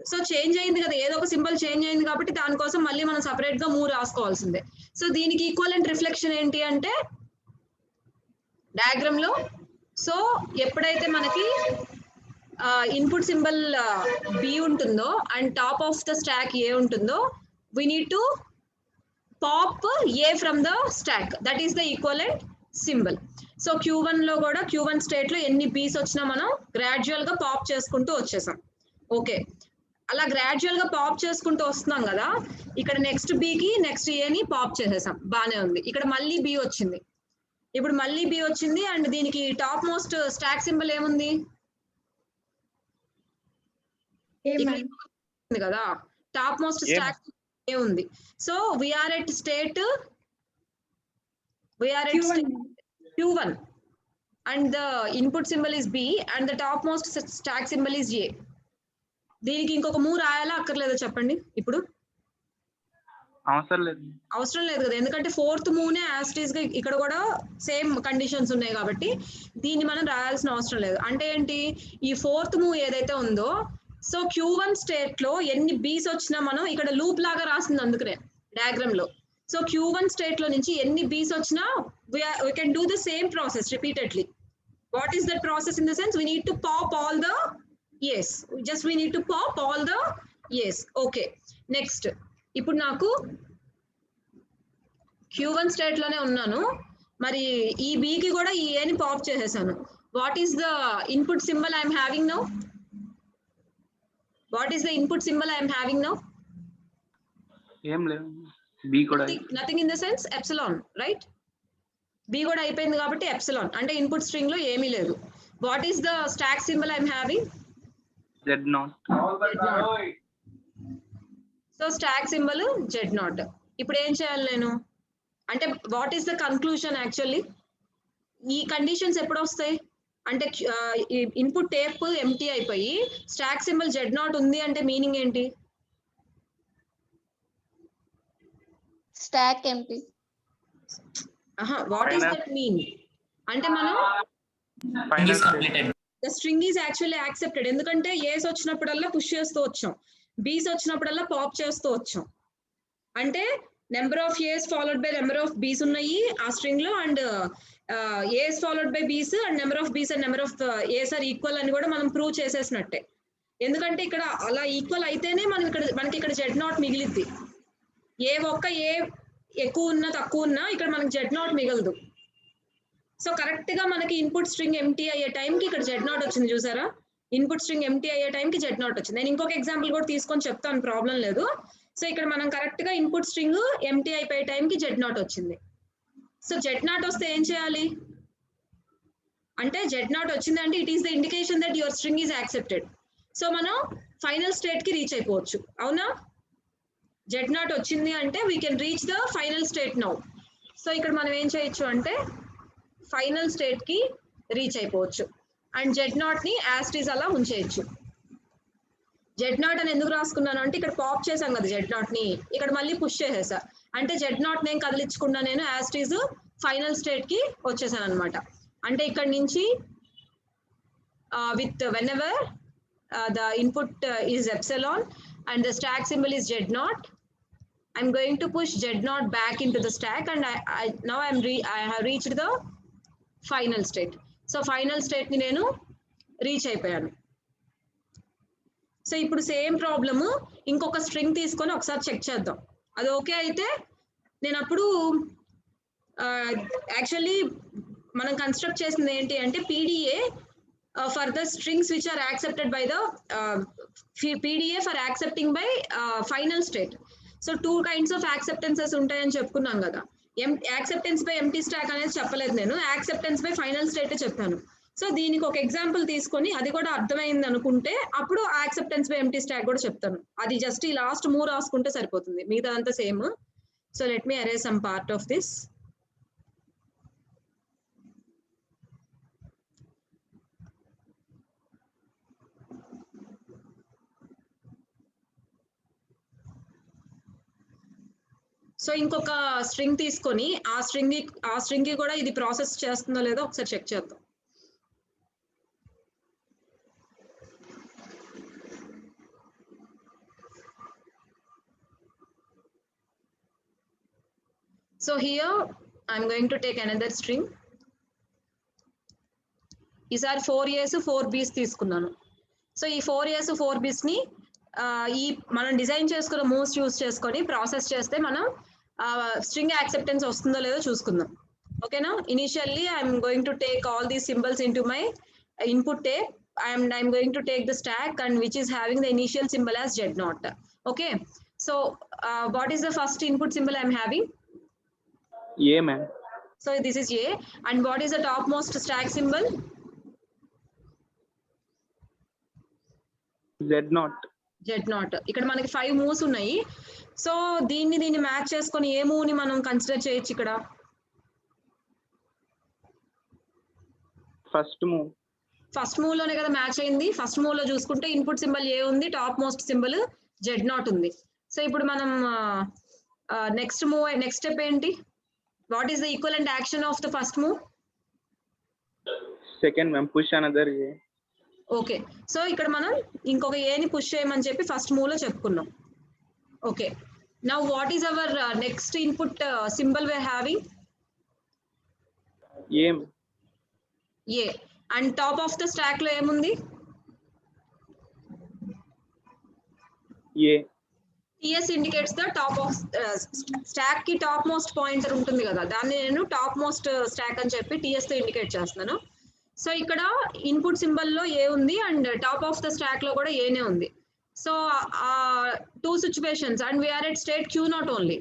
సో చేంజ్ అయింది కదా ఏదో ఒక సింబల్ చేంజ్ అయింది కాబట్టి దానికోసం మళ్ళీ మనం సపరేట్ గా మూవ్ రాసుకోవాల్సిందే సో దీనికి ఈక్వలెంట్ రిఫ్లెక్షన్ ఏంటి అంటే డయాగ్రామ్ లో సో ఎప్పుడైతే మనకి ఇన్పుట్ సింబల్ B ఉంటుందో and top of the stack A ఉంటుందో we need to pop A from the stock, that is the equivalent symbol. So Q1 లో కూడా Q1 స్టేట్ లో ఎన్ని బీస్ వచ్చినా మనం గ్రాడ్యువల్ గా పాప్ చేసుకుంటూ వచ్చేసాం. ఓకే, అలా గ్రాడ్యువల్ గా పాప్ చేసుకుంటూ వస్తున్నాం కదా, ఇక్కడ నెక్స్ట్ బికి నెక్స్ట్ ఏని పాప్ చేసేసాం, బానే ఉంది. ఇక్కడ మళ్ళీ బి వచ్చింది, ఇప్పుడు మళ్ళీ బి వచ్చింది అండ్ దీనికి టాప్ మోస్ట్ స్టాక్ సింబల్ ఏముంది కదా, టాప్ మోస్ట్ స్టాక్ ఏ ఉంది. So we're at state Q1 and the input symbol is B and the topmost stack symbol is A. దీనికి ఇంకొక మూవ్ రాయాలా అక్కర్లేదో చెప్పండి ఇప్పుడు? అవసరం లేదు కదా, ఎందుకంటే ఫోర్త్ మూవ్ నే యాస్టీస్ గా ఇక్కడ కూడా సేమ్ కండిషన్స్ ఉన్నాయి కాబట్టి దీన్ని మనం రాయాల్సిన అవసరం లేదు. అంటే ఏంటి, ఈ ఫోర్త్ మూవ్ ఏదైతే ఉందో, సో Q1 స్టేట్ లో ఎన్ని బీస్ వచ్చినా మనం ఇక్కడ లూప్ లాగా రాసింది అందుకనే డయాగ్రామ్ లో. సో Q1 స్టేట్ లో నుంచి ఎన్ని బీస్ వచ్చినా we can do the same process repeatedly. What is that process in the sense? We need to pop all the yes, we need to pop all the yes. Okay, next ఇప్పుడు నాకు Q1 state లోనే ఉన్నాను, మరి ఈ B కి కూడా ఈ A ని పాప్ చేసేసాను. What is the input symbol I am having now? What is the input symbol I am having now? ఏం లేదు, B కూడా nothing in the sense epsilon, right? B కూడా అయిపోయింది కాబట్టి ఎప్సిలాన్, అంటే ఇన్పుట్ స్ట్రింగ్ లో ఏమీ లేదు. What is the stack symbol I'm having? Z0. So stack symbol Z0. ఇప్పుడు ఏం చేయాలి నేను అంటే, what is the conclusion actually? ఈ కండిషన్స్ ఎప్పుడు వస్తాయి అంటే ఇన్పుట్ టేప్ ఎంటీ అయిపోయి స్టాక్ సింబల్ Z0 ఉంది అంటే మీనింగ్ ఏంటి? Stock empty. What is that mean అంటే మనం the string is actually accepted, ఎందుకంటే ఏస్ వచ్చినప్పుడల్లా పుష్ చేస్తూ వచ్చాం, బీస్ వచ్చినప్పుడల్లా పాప్ చేస్తూ వచ్చాం. అంటే number of A's followed by number of B's ఉన్నాయి ఆ స్ట్రింగ్ లో, and A's followed by B's and number of B's and number of A's are equal అని కూడా మనం ప్రూవ్ చేసేసినట్టే. ఎందుకంటే ఇక్కడ అలా ఈక్వల్ అయితేనే మనకి ఇక్కడ Z0 మిగిలిద్ది. ఏ ఒక్క ఏ ఎక్కువ ఉన్నా తక్కువ ఉన్నా ఇక్కడ మనకి Z0 మిగలదు. సో కరెక్ట్ గా మనకి ఇన్పుట్ స్ట్రింగ్ ఎంటీ అయ్యే టైంకి ఇక్కడ Z0 వచ్చింది, చూసారా? ఇన్పుట్ స్ట్రింగ్ ఎంటీ అయ్యే టైంకి Z0 వచ్చింది. నేను ఇంకొక ఎగ్జాంపుల్ కూడా తీసుకొని చెప్తాను, ప్రాబ్లం లేదు. సో ఇక్కడ మనం కరెక్ట్ గా ఇన్పుట్ స్ట్రింగ్ ఎంటీ అయిపోయే టైంకి Z0 వచ్చింది. సో Z0 వస్తే ఏం చేయాలి అంటే, Z0 వచ్చింది అంటే it is the indication that your string is accepted. So మనం ఫైనల్ స్టేట్ కి రీచ్ అయిపోవచ్చు, అవునా? Z0 వచ్చింది అంటే we can reach the final state now. So ఇక్కడ మనం ఏం చేయొచ్చు అంటే ఫైనల్ స్టేట్ కి రీచ్ అయిపోవచ్చు అండ్ Z0 ని యాస్టీస్ అలా ఉంచేయచ్చు. Z0 అని ఎందుకు రాసుకున్నాను అంటే, ఇక్కడ పాప్ చేసాం కదా Z0 ని, ఇక్కడ మళ్ళీ పుష్ చేసేసా అంటే Z0 నేను కదిలించకుండా నేను యాస్టీస్ ఫైనల్ స్టేట్ కి వచ్చేసాను అనమాట. అంటే ఇక్కడ నుంచి with whenever the input is epsilon and the stack symbol is Z0, I'm going to push Z0 back into the stack and now I have reached the final state. So final state ni nenu reach అయిపోయాను. So ఇప్పుడు same problem ఇంకొక string తీసుకొని ఒకసారి check చేద్దాం. అది okay అయితే నేను అప్పుడు యాక్చువల్లీ మనం కన్స్ట్రక్ట్ చేసింది ఏంటి అంటే PDA for the strings which are accepted by the PDA for accepting by final state. So two kinds of acceptances ఉంటాయని చెప్పుకున్నాం కదా. యాక్సెప్టెన్స్ బై ఎంటీ స్టాక్ అనేది చెప్పలేదు నేను, యాక్సెప్టెన్స్ బై ఫైనల్ స్టేట్ చెప్పాను. సో దీనికి ఒక ఎగ్జాంపుల్ తీసుకొని అది కూడా అర్థమైంది అనుకుంటే అప్పుడు యాక్సెప్టెన్స్ బై ఎంటీ స్టాక్ కూడా చెప్తాను. అది జస్ట్ ఈ లాస్ట్ మూవ్ రాసుకుంటే సరిపోతుంది, మిగతా అంతా same. So let me arrange some part of this. So ఇంకొక స్ట్రింగ్ తీసుకొని ఆ స్ట్రింగ్ కి కూడా ఇది ప్రాసెస్ చేస్తుందో లేదో ఒకసారి చెక్ చేద్దాం. So here I'm going to take another string. ఈసారి 4A's 4B's తీసుకున్నాను. సో ఈ 4A's 4B's ని ఈ మనం డిజైన్ చేసుకున్న మూవ్స్ యూస్ చేసుకొని ప్రాసెస్ చేస్తే మనం స్ట్రింగ్ యాక్సెప్టెన్స్ వస్తుందో లేదో చూసుకుందాం. ఓకేనా? Initially I'm going to take all these symbols in to my input tape and I'm going to take the stack and which is having the initial symbol as Z0. Okay, so what is the first input symbol I'm having? A, ma'am. So this is A. And what is the topmost stack symbol? Z0. Z0. ఇక్కడ మనకి 5 moves ఉన్నాయి. So దీన్ని match చేసుకొని ఏ move ని మనం consider చేయొచ్చు ఇక్కడ? First move లోనే కదా మ్యాచ్ అయింది. ఫస్ట్ మూవ్ లో చూసుకుంటే ఇన్పుట్ సింబల్ ఏ ఉంది, టాప్ మోస్ట్ సింబల్ Z0 ఉంది. సో ఇప్పుడు మనం నెక్స్ట్ స్టెప్ ఏంటి? What is the equivalent action of the first move? Second ma'am, push another A. Okay, so ఇక్కడ మనం ఇంకొక ఏని పుష్ చేయమని చెప్పి ఫస్ట్ మూవ్ లో చెప్పుకున్నాం. Okay, now what is our next input symbol we're having? A. And top of the stack లో ఏముంది? A. TS indicates the top of stack కి టాప్ మోస్ట్ పాయింటర్ ఉంటుంది కదా, దాన్ని నేను టాప్ మోస్ట్ స్టాక్ అని చెప్పి టిఎస్ తో ఇండికేట్ చేస్తున్నాను. సో ఇక్కడ ఇన్పుట్ సింబల్ లో ఏ ఉంది and top of the stack లో కూడా ఏనే ఉంది. So two situations and we're at state Q0 only.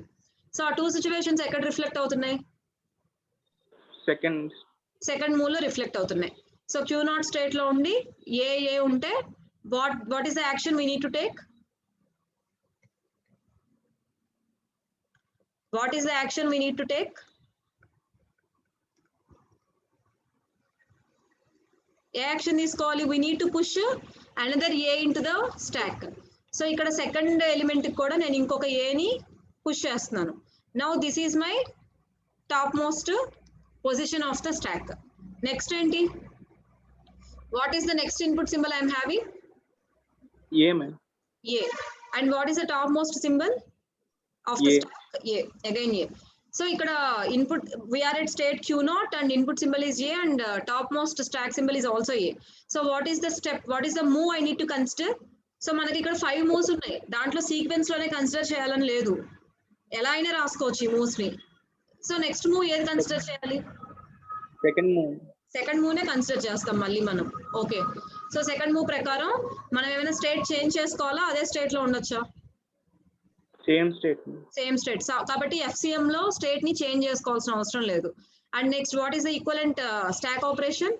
So ఆ టూ సిచ్యువేషన్స్ ఎక్కడ రిఫ్లెక్ట్ అవుతున్నాయి? సెకండ్ మూవ్ లో రిఫ్లెక్ట్ అవుతున్నాయి. సో Q0 స్టేట్ లో ఉండి ఏ ఉంటే what is the action we need to take? What is the action we need to take? ఏ action తీసుకోవాలి? we need to push another A into the stack. So ఇక్కడ second element కూడా నేను ఇంకొక ఏని పుష్ చేస్తున్నాను. Now this is my topmost position of the stack. Next ఏంటి? What is the next input symbol I'm having? A. And what is the top most symbol of the stack? A. Again A. So ikkada input we are at state Q0 and input symbol is A and topmost stack symbol is also A. So what is the step? What is the move I need to consider? So manaki ikkada 5 moves unnai. Dantlo sequence lone consider cheyalani ledu. Ela aina raskochu ee moves ni. So next move ఏది consider చేయాలి? Second move నే consider చేస్తాం మళ్ళీ మనం. Okay, so second move ప్రకారం మనం ఏమైనా state change చేసుకోవాలా? అదే స్టేట్ లో ఉండొచ్చా? Same state. కాబట్టి FCM లో స్టేట్ ని చేంజ్ చేసుకోవాల్సిన అవసరం లేదు. And next what is the equivalent stack operation?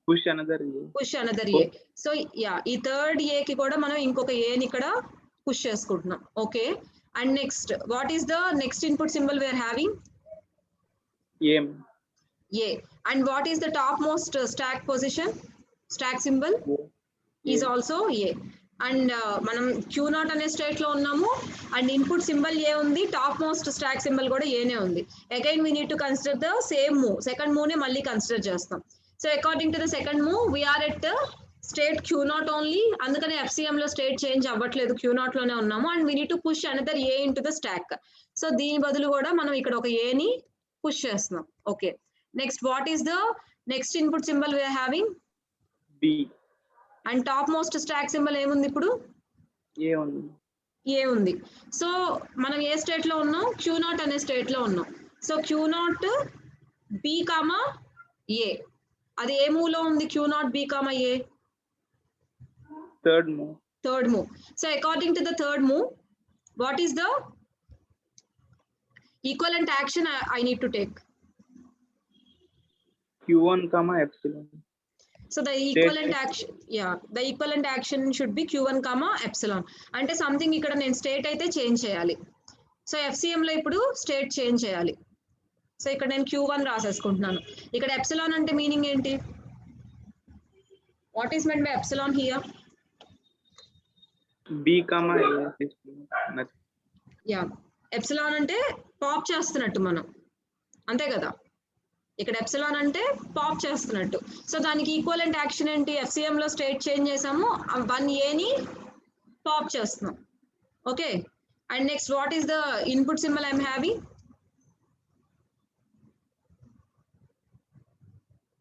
Push another A. So yeah, ఈ థర్డ్ ఏ కి కూడా మనం ఇంకొక ఏని ఇక్కడ పుష్ చేసుకుంటున్నాం. Okay, and next what is the next input symbol we're having? A. And what is the top most stack position? Stack symbol is also A. And మనం Q0 అనే స్టేట్ లో ఉన్నాము అండ్ ఇన్పుట్ సింబల్ ఏ ఉంది, top most stack symbol కూడా ఏనే ఉంది. Again we need to consider the same move. Second move ని మళ్ళీ కన్సిడర్ చేస్తాం. So according to the second move we're at state Q0 only. అందుకనే FCM లో state change అవ్వట్లేదు, Q0 లోనే ఉన్నాము. And we need to push another A into the stack. So దీని బదులు కూడా మనం ఇక్కడ ఒక ఏని పుష్ చేస్తున్నాం. Okay, next what is the next input symbol we're having? B. And top most stack symbol ఏముంది ఇప్పుడు? ఏ ఉంది. సో మనం ఏ స్టేట్ లో ఉన్నాం? Q0 అనే స్టేట్ లో ఉన్నాం. So Q0 B, A. అది ఏ మూవ్ లో ఉంది? Q0 B, A. Third move. So according to the third move what is the equivalent action I need to take? Q1, epsilon. So the equivalent action, the equivalent action should be Q1, epsilon. అంటే something ఇక్కడ నేను state అయితే change చేయాలి. So FCM లో ఇప్పుడు state change చేయాలి. So ఇక్కడ నేను Q1 రాసేసుకుంటున్నాను. ఇక్కడ ఎప్సిలాన్ అంటే మీనింగ్ ఏంటి? What is meant by epsilon here? B, A. Yeah, epsilon అంటే పాప్ చేస్తున్నట్టు మనం, అంతే కదా? ఇక్కడ ఎప్సిలాన్ అంటే పాప్ చేస్తున్నట్టు. సో దానికి ఈక్వలెంట్ యాక్షన్ ఏంటి? FCM లో స్టేట్ చేంజ్ చేసాము, 1 A ని పాప్ చేస్తున్నాం. Okay, and next what is the input symbol I'm having?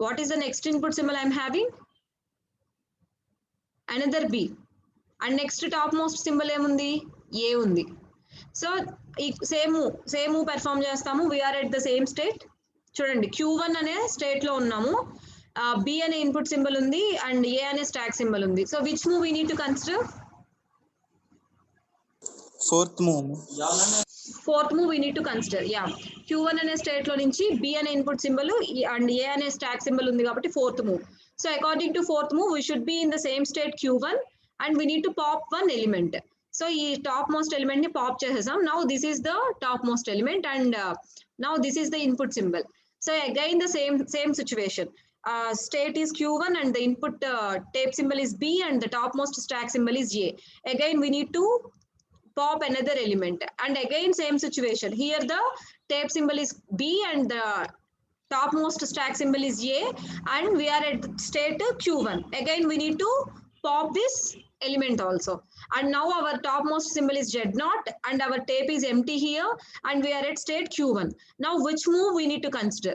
What is the next input symbol I'm having? Another B. And next top most symbol ఏముంది? A ఉంది. So ఈ same perform చేస్తాము. We're at the same state. చూడండి Q1 అనే state లో ఉన్నాము, B అనే input symbol ఉంది అండ్ A అనే స్టాక్ సింబల్ ఉంది. So which move we need to consider? Fourth move. Fourth move we need to consider. Yeah, Q1 అనే state లో నుంచి B అనే ఇన్పుట్ సింబల్ అండ్ A అనే స్టాక్ సింబల్ ఉంది కాబట్టి fourth move. So according to fourth move we should be in the same state Q1 and we need to pop one element. So ఈ top most element ని pop చేసేసాం. Now this is the top most element and now this is the input symbol. So again the same situation. State is Q1 and the input tape symbol is B and the topmost stack symbol is A. Again we need to pop another element and again same situation. Here the tape symbol is B and the topmost stack symbol is A and we are at state Q1. Again we need to pop this element also, and now our topmost symbol is Z0 and our tape is empty here and we are at state Q1. Now which move we need to consider?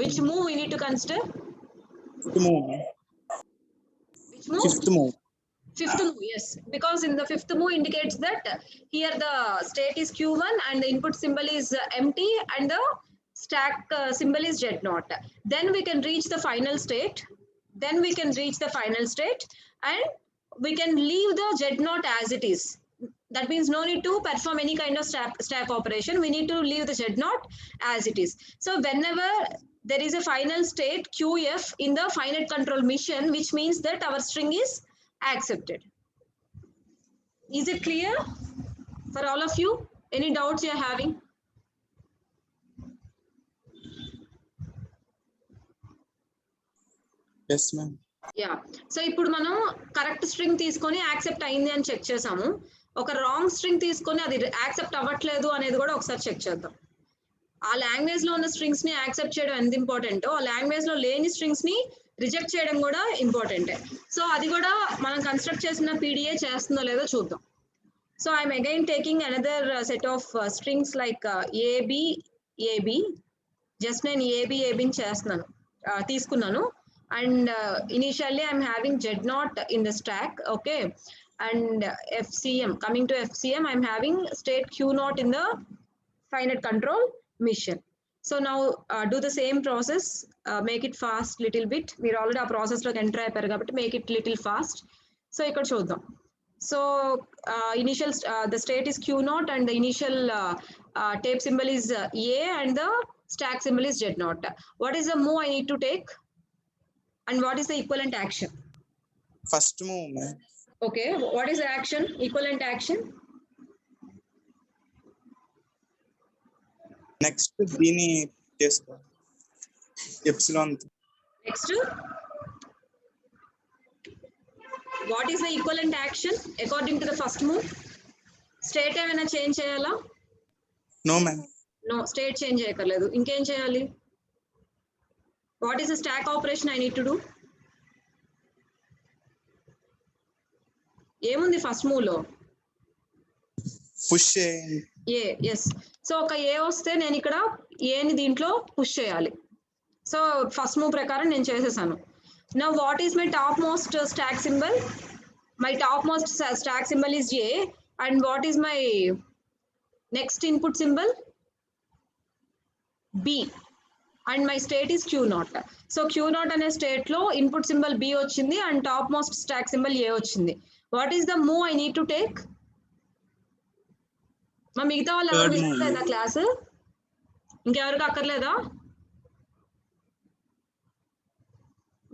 Which move we need to consider? Fifth move. Which move? Fifth move. Fifth move, yes, because in the fifth move indicates that here the state is Q1 and the input symbol is empty and the stack symbol is Z0. Then we can reach the final state. And we can leave the Z0 as it is. That means no need to perform any kind of stack operation. We need to leave the Z0 as it is. So whenever there is a final state QF in the finite control mission, which means that our string is accepted. Is it clear for all of you? Any doubts you are having? Yes, ma'am. Yeah, so ఇప్పుడు మనం correct string తీసుకొని accept అయింది అని check చేసాము. ఒక wrong string తీసుకొని అది accept అవ్వట్లేదు అనేది కూడా ఒకసారి చెక్ చేద్దాం. ఆ లాంగ్వేజ్ లో ఉన్న స్ట్రింగ్స్ ని యాక్సెప్ట్ చేయడం ఎంత ఇంపార్టెంట్, ఆ లాంగ్వేజ్ లో లేని స్ట్రింగ్స్ ని రిజెక్ట్ చేయడం కూడా ఇంపార్టెంటే. సో అది కూడా మనం కన్స్ట్రక్ట్ చేసిన పీడిఏ చేస్తుందో లేదో చూద్దాం. So I'm again taking another set of strings like AB. జస్ట్ నేను ఏబిని చేస్తున్నాను, తీసుకున్నాను. And initially I'm having Z0 in the stack, okay, and FCM, coming to FCM, I'm having state Q0 in the finite control mission. So now do the same process, make it fast little bit. We're already a process lo enter ayyaru kabatti make it little fast. So ikkada chuddam. So initial the state is Q0 and the initial tape symbol is A and the stack symbol is Z0. What is the move I need to take? And what is the equivalent action? First move, ma'am. Okay, what is the action? Equivalent action? Next, దీని చేసుకో. Epsilon. Next, what is the equivalent action according to the first move? State ఏమైనా change చేయాలా? No, ma'am. No, state change చేయక్కర్లేదు. ఇంకేం చేయాలి? What is the stack operation I need to do? ఏముంది first move లో? Push A, yes. So ఒక A వస్తే నేను ఇక్కడ Aని దీంట్లో పుష్ చేయాలి. సో ఫస్ట్ మూవ్ ప్రకారం నేను చేసేసాను. Now what is my topmost stack symbol? My topmost stack symbol is A and what is my next input symbol? B. And my state is Q0. So Q0 అనే state లో input symbol B వచ్చింది and top most stack symbol A వచ్చింది. What is the move I need to take? మా మిగతా వాళ్ళు ఎవరు వినట్లేదా class? ఇంకెవరికి అక్కర్లేదా?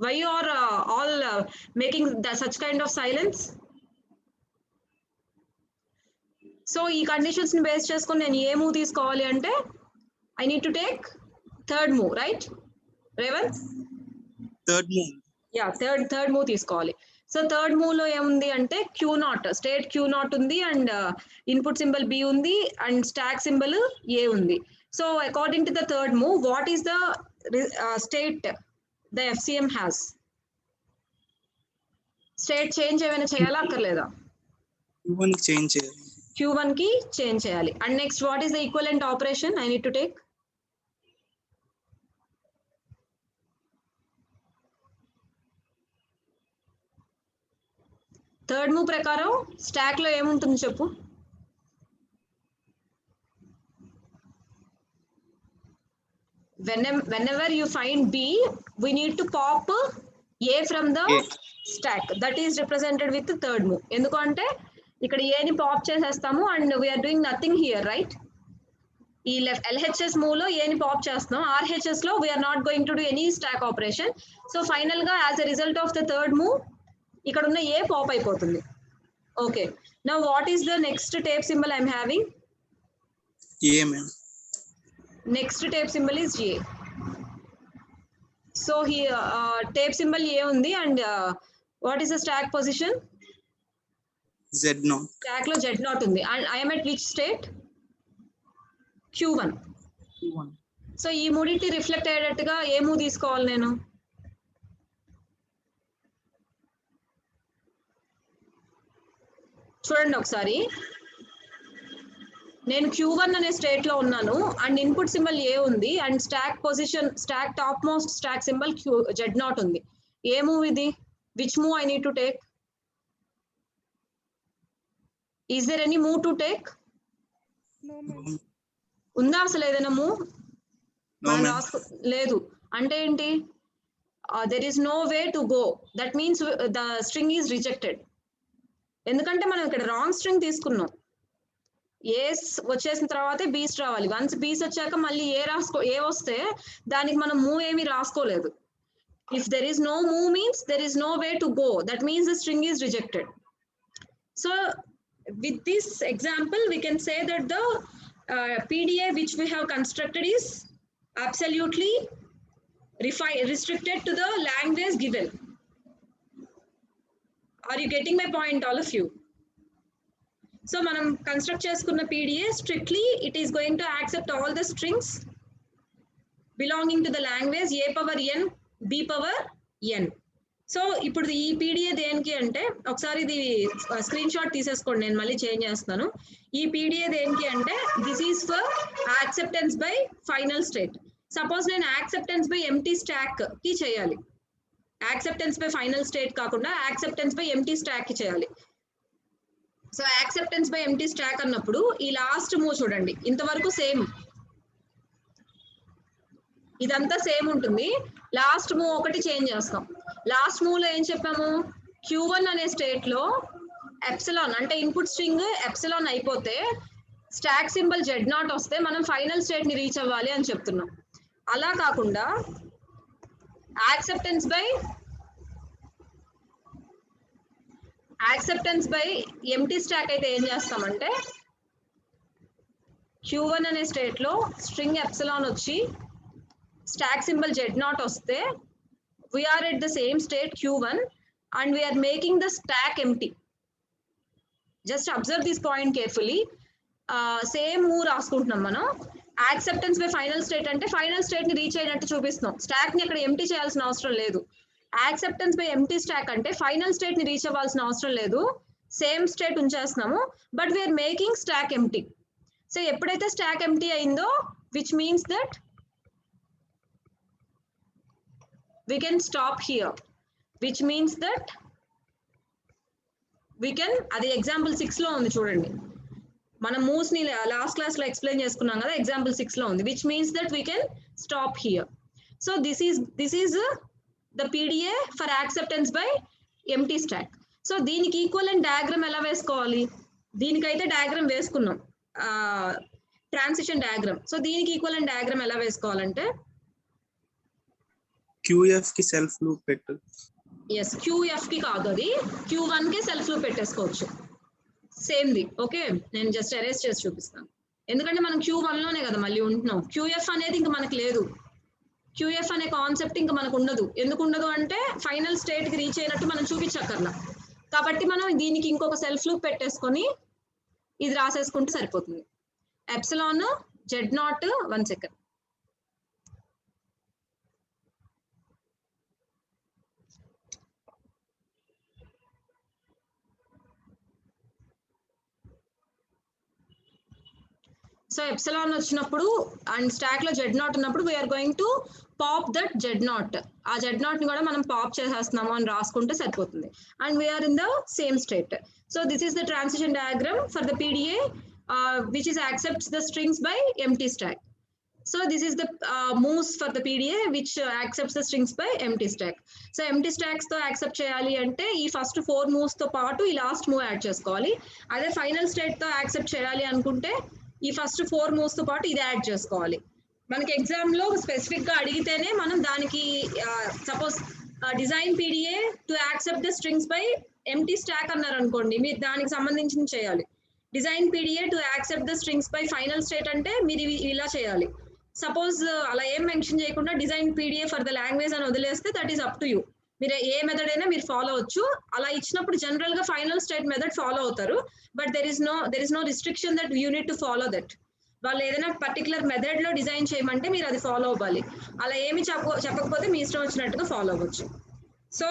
Why you are all making such kind of silence? So ఈ కండిషన్స్ ని బేస్ చేసుకొని నేను ఏ మూవ్ తీసుకోవాలి అంటే I need to take third move, right? Revanth? Third move. Yeah, third move తీసుకోవాలి. సో థర్డ్ మూవ్ లో ఏముంది అంటే Q0, స్టేట్ Q0 ఉంది అండ్ ఇన్పుట్ సింబల్ B ఉంది అండ్ స్టాక్ సింబల్ A ఉంది. So according to the third move, what is the state the FCM has? State change ఏమైనా చేయాలా అక్కర్లేదా? Q1 చేంజ్ చేయాలి. Q1 కి చేంజ్ చేయాలి. And next what is the equivalent operation I need to take? Third move ప్రకారం stock లో ఏముంటుంది చెప్పు? Whenever you find B, we need to pop A from the A. stack. That is represented with the third move. ఎందుకంటే ఇక్కడ A ని pop చేసేస్తాము and we are doing nothing here, right? ఈ LHS move లో A ని పాప్ చేస్తున్నాం. RHS లో we are not going to do any stack operation. So final గా as a result of the third move ఇక్కడ ఉన్న A పాప్ అయిపోతుంది. Okay. Now what is the next tape symbol I'm having? A, ma'am. Next tape symbol is A. So here tape symbol A undi and what is the stack position? Z0. Stack lo Z0 undi and I am at which state? Q1. Q1. So ee మూడింటి reflect అయ్యేటట్టుగా ఏ move తీసుకోవాలి నేను? చూడండి ఒకసారి, నేను Q1 అనే state లో ఉన్నాను అండ్ ఇన్పుట్ సింబల్ ఏ ఉంది and stack position stack top most stack symbol Z0 ఉంది. ఏ మూవ్ ఇది? Which move I need to take? Is there any move to take? No, ma'am. ఉందా అసలు ఏదైనా మూవ్? No, ma'am. లేదు అంటే ఏంటి? There is no way to go. That means the string is rejected. ఎందుకంటే మనం ఇక్కడ రాంగ్ స్ట్రింగ్ తీసుకున్నాం. ఏస్ వచ్చేసిన తర్వాతే బీస్ రావాలి. వన్స్ బీస్ వచ్చాక మళ్ళీ ఏ వస్తే దానికి మనం మూవ్ ఏమి రాసుకోలేదు. If there is no move means there is no way to go. That means the string is rejected. So with this example we can say that the PDA which we have constructed is absolutely restricted to the language given. Are you getting my point, all of you? So manam construct cheskunna PDA strictly it is going to accept all the strings belonging to the language a power n b power n. So ఇప్పుడు ఈ PDA దేనికి అంటే ఒకసారి ఇది screen shot తీసేసుకోండి, నేను మళ్ళీ change చేస్తున్నాను. ఈ పీడిఏ దేనికి అంటే this is for acceptance by final state. Suppose నేను యాక్సెప్టెన్స్ బై ఎంటీ స్టాక్ కి చేయాలి. యాక్సెప్టెన్స్ బై ఫైనల్ స్టేట్ కాకుండా యాక్సెప్టెన్స్ బై ఎంటీ స్టాక్ కి చేయాలి. So acceptance by empty stock అన్నప్పుడు ఈ లాస్ట్ మూవ్ చూడండి, ఇంతవరకు సేమ్, ఇదంతా సేమ్ ఉంటుంది. లాస్ట్ మూవ్ ఒకటి చేంజ్ చేస్తాం. లాస్ట్ మూవ్ లో ఏం చెప్పాము? Q1 అనే స్టేట్ లో ఎప్సిలాన్ అంటే ఇన్పుట్ స్ట్రింగ్ ఎప్సిలాన్ అయిపోతే స్టాక్ సింబల్ Z0 వస్తే మనం ఫైనల్ స్టేట్ ని రీచ్ అవ్వాలి అని చెప్తున్నాం. అలా కాకుండా యాక్సెప్టెన్స్ బై ఎంటీ స్టాక్ అయితే ఏం చేస్తామంటే Q1 అనే స్టేట్ లో స్ట్రింగ్ ఎప్సిలాన్ వచ్చి stack symbol Z0 వస్తే we are at the same state Q1 and we are making the stack empty. Just observe this point carefully. Same move రాసుకుంటున్నాం మనం. Acceptance by final state అంటే final state ని reach అయినట్టు చూపిస్తున్నాం. Stack ని అక్కడ empty చేయాల్సిన అవసరం లేదు. యాక్సెప్టెన్స్ బై ఎంటీ స్టాక్ అంటే ఫైనల్ స్టేట్ ని రీచ్ అవ్వాల్సిన అవసరం లేదు, సేమ్ స్టేట్ ఉంచేస్తున్నాము, but we're making stack empty. So ఎప్పుడైతే స్టాక్ ఎంటీ అయిందో which means that we can stop here, which means that we can, అది ఎగ్జాంపుల్ 6 లో ఉంది చూడండి, మనం మూవ్స్ ని లాస్ట్ క్లాస్ లో ఎక్స్ప్లెయిన్ చేసుకున్నాం కదా, ఎగ్జాంపుల్ 6 లో ఉంది, which means that we can stop here. So this is the PDA for acceptance by empty stack. So దీనికి ఈక్వలెంట్ డయాగ్రామ్ ఎలా వేసుకోవాలి? దీనికైతే డయాగ్రామ్ వేసుకున్నాం, ట్రాన్సిషన్ డయాగ్రామ్. సో దీనికి ఈక్వలెంట్ డయాగ్రామ్ ఎలా వేసుకోవాలంటే QF కి సెల్ఫ్ లూప్ పెట్టు. ఎస్, QF కి కాదు, అది Q1 కి సెల్ఫ్ లూప్ పెట్టేసుకోవచ్చు. Same the. ఓకే, నేను జస్ట్ ఎరేస్ చేసి చూపిస్తాను, ఎందుకంటే మనం Q1 లోనే కదా మళ్ళీ ఉంటున్నాం. QF అనేది ఇంకా మనకు లేదు. QF అనే కాన్సెప్ట్ ఇంకా మనకు ఉండదు. ఎందుకు ఉండదు అంటే ఫైనల్ స్టేట్ కి రీచ్ అయినట్టు మనం చూపించక్కర్లా. కాబట్టి మనం దీనికి ఇంకొక సెల్ఫ్ లూప్ పెట్టేసుకొని ఇది రాసేసుకుంటే సరిపోతుంది. Epsilon Z0, 1 second. So epsilon వచ్చినప్పుడు అండ్ స్టాక్ లో Z0 ఉన్నప్పుడు we are going to pop that Z0. ఆ Z0 ని కూడా మనం పాప్ చేసేస్తున్నాము అని రాసుకుంటే సరిపోతుంది. And we are in the same state. So this is the transition diagram for the PDA which is accepts the strings by empty stack. So this is the moves for the PDA which accepts the strings by empty stack. So empty stacks తో accept చేయాలి అంటే ఈ first 4 moves తో పాటు ఈ last move add చేసుకోవాలి. అదే final state తో యాక్సెప్ట్ చేయాలి అనుకుంటే ఈ ఫస్ట్ 4 మూవ్స్ తో పాటు ఇది యాడ్ చేసుకోవాలి. మనకి ఎగ్జామ్ లో స్పెసిఫిక్ గా అడిగితేనే మనం దానికి suppose design PDA to accept the strings by empty stock అన్నారు అనుకోండి, మీరు దానికి సంబంధించింది చేయాలి. Design PDA to accept the strings by final state అంటే మీరు ఇలా చేయాలి. సపోజ్ అలా ఏం మెన్షన్ చేయకుండా design PDA for the language అని వదిలేస్తే that is up to you. మీరు ఏ మెథడ్ అయినా మీరు ఫాలో అవచ్చు. అలా ఇచ్చినప్పుడు జనరల్ గా ఫైనల్ స్టేట్ మెథడ్ ఫాలో అవుతారు. But there is no restriction that you need to follow that. వాళ్ళు ఏదైనా పర్టికులర్ మెథడ్ లో డిజైన్ చేయమంటే మీరు అది ఫాలో అవ్వాలి. అలా ఏమి చెప్పకపోతే మీ ఇష్టం వచ్చినట్టుగా ఫాలో అవ్వచ్చు. So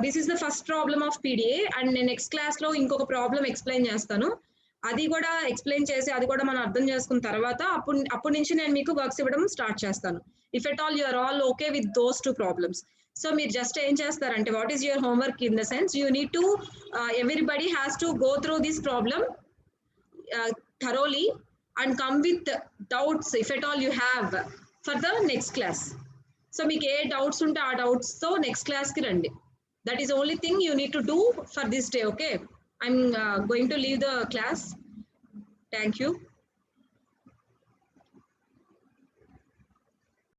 this is the first problem of PDA. And నేను నెక్స్ట్ క్లాస్ లో ఇంకొక ప్రాబ్లం ఎక్స్ప్లెయిన్ చేస్తాను. అది కూడా ఎక్స్ప్లెయిన్ చేసి అది కూడా మనం అర్థం చేసుకున్న తర్వాత అప్పటి నుంచి నేను మీకు వర్క్స్ ఇవ్వడం స్టార్ట్ చేస్తాను. If at all you're all okay with those 2 problems. So మీరు జస్ట్ ఏం చేస్తారంటే what is your homework in the sense you need to everybody has to go through this problem thoroughly and come with doubts if at all you have for the next class. So meek A doubts unte aa doubts tho next class ki randi. That is only thing you need to do for this day. Okay, I'm going to leave the class. Thank you.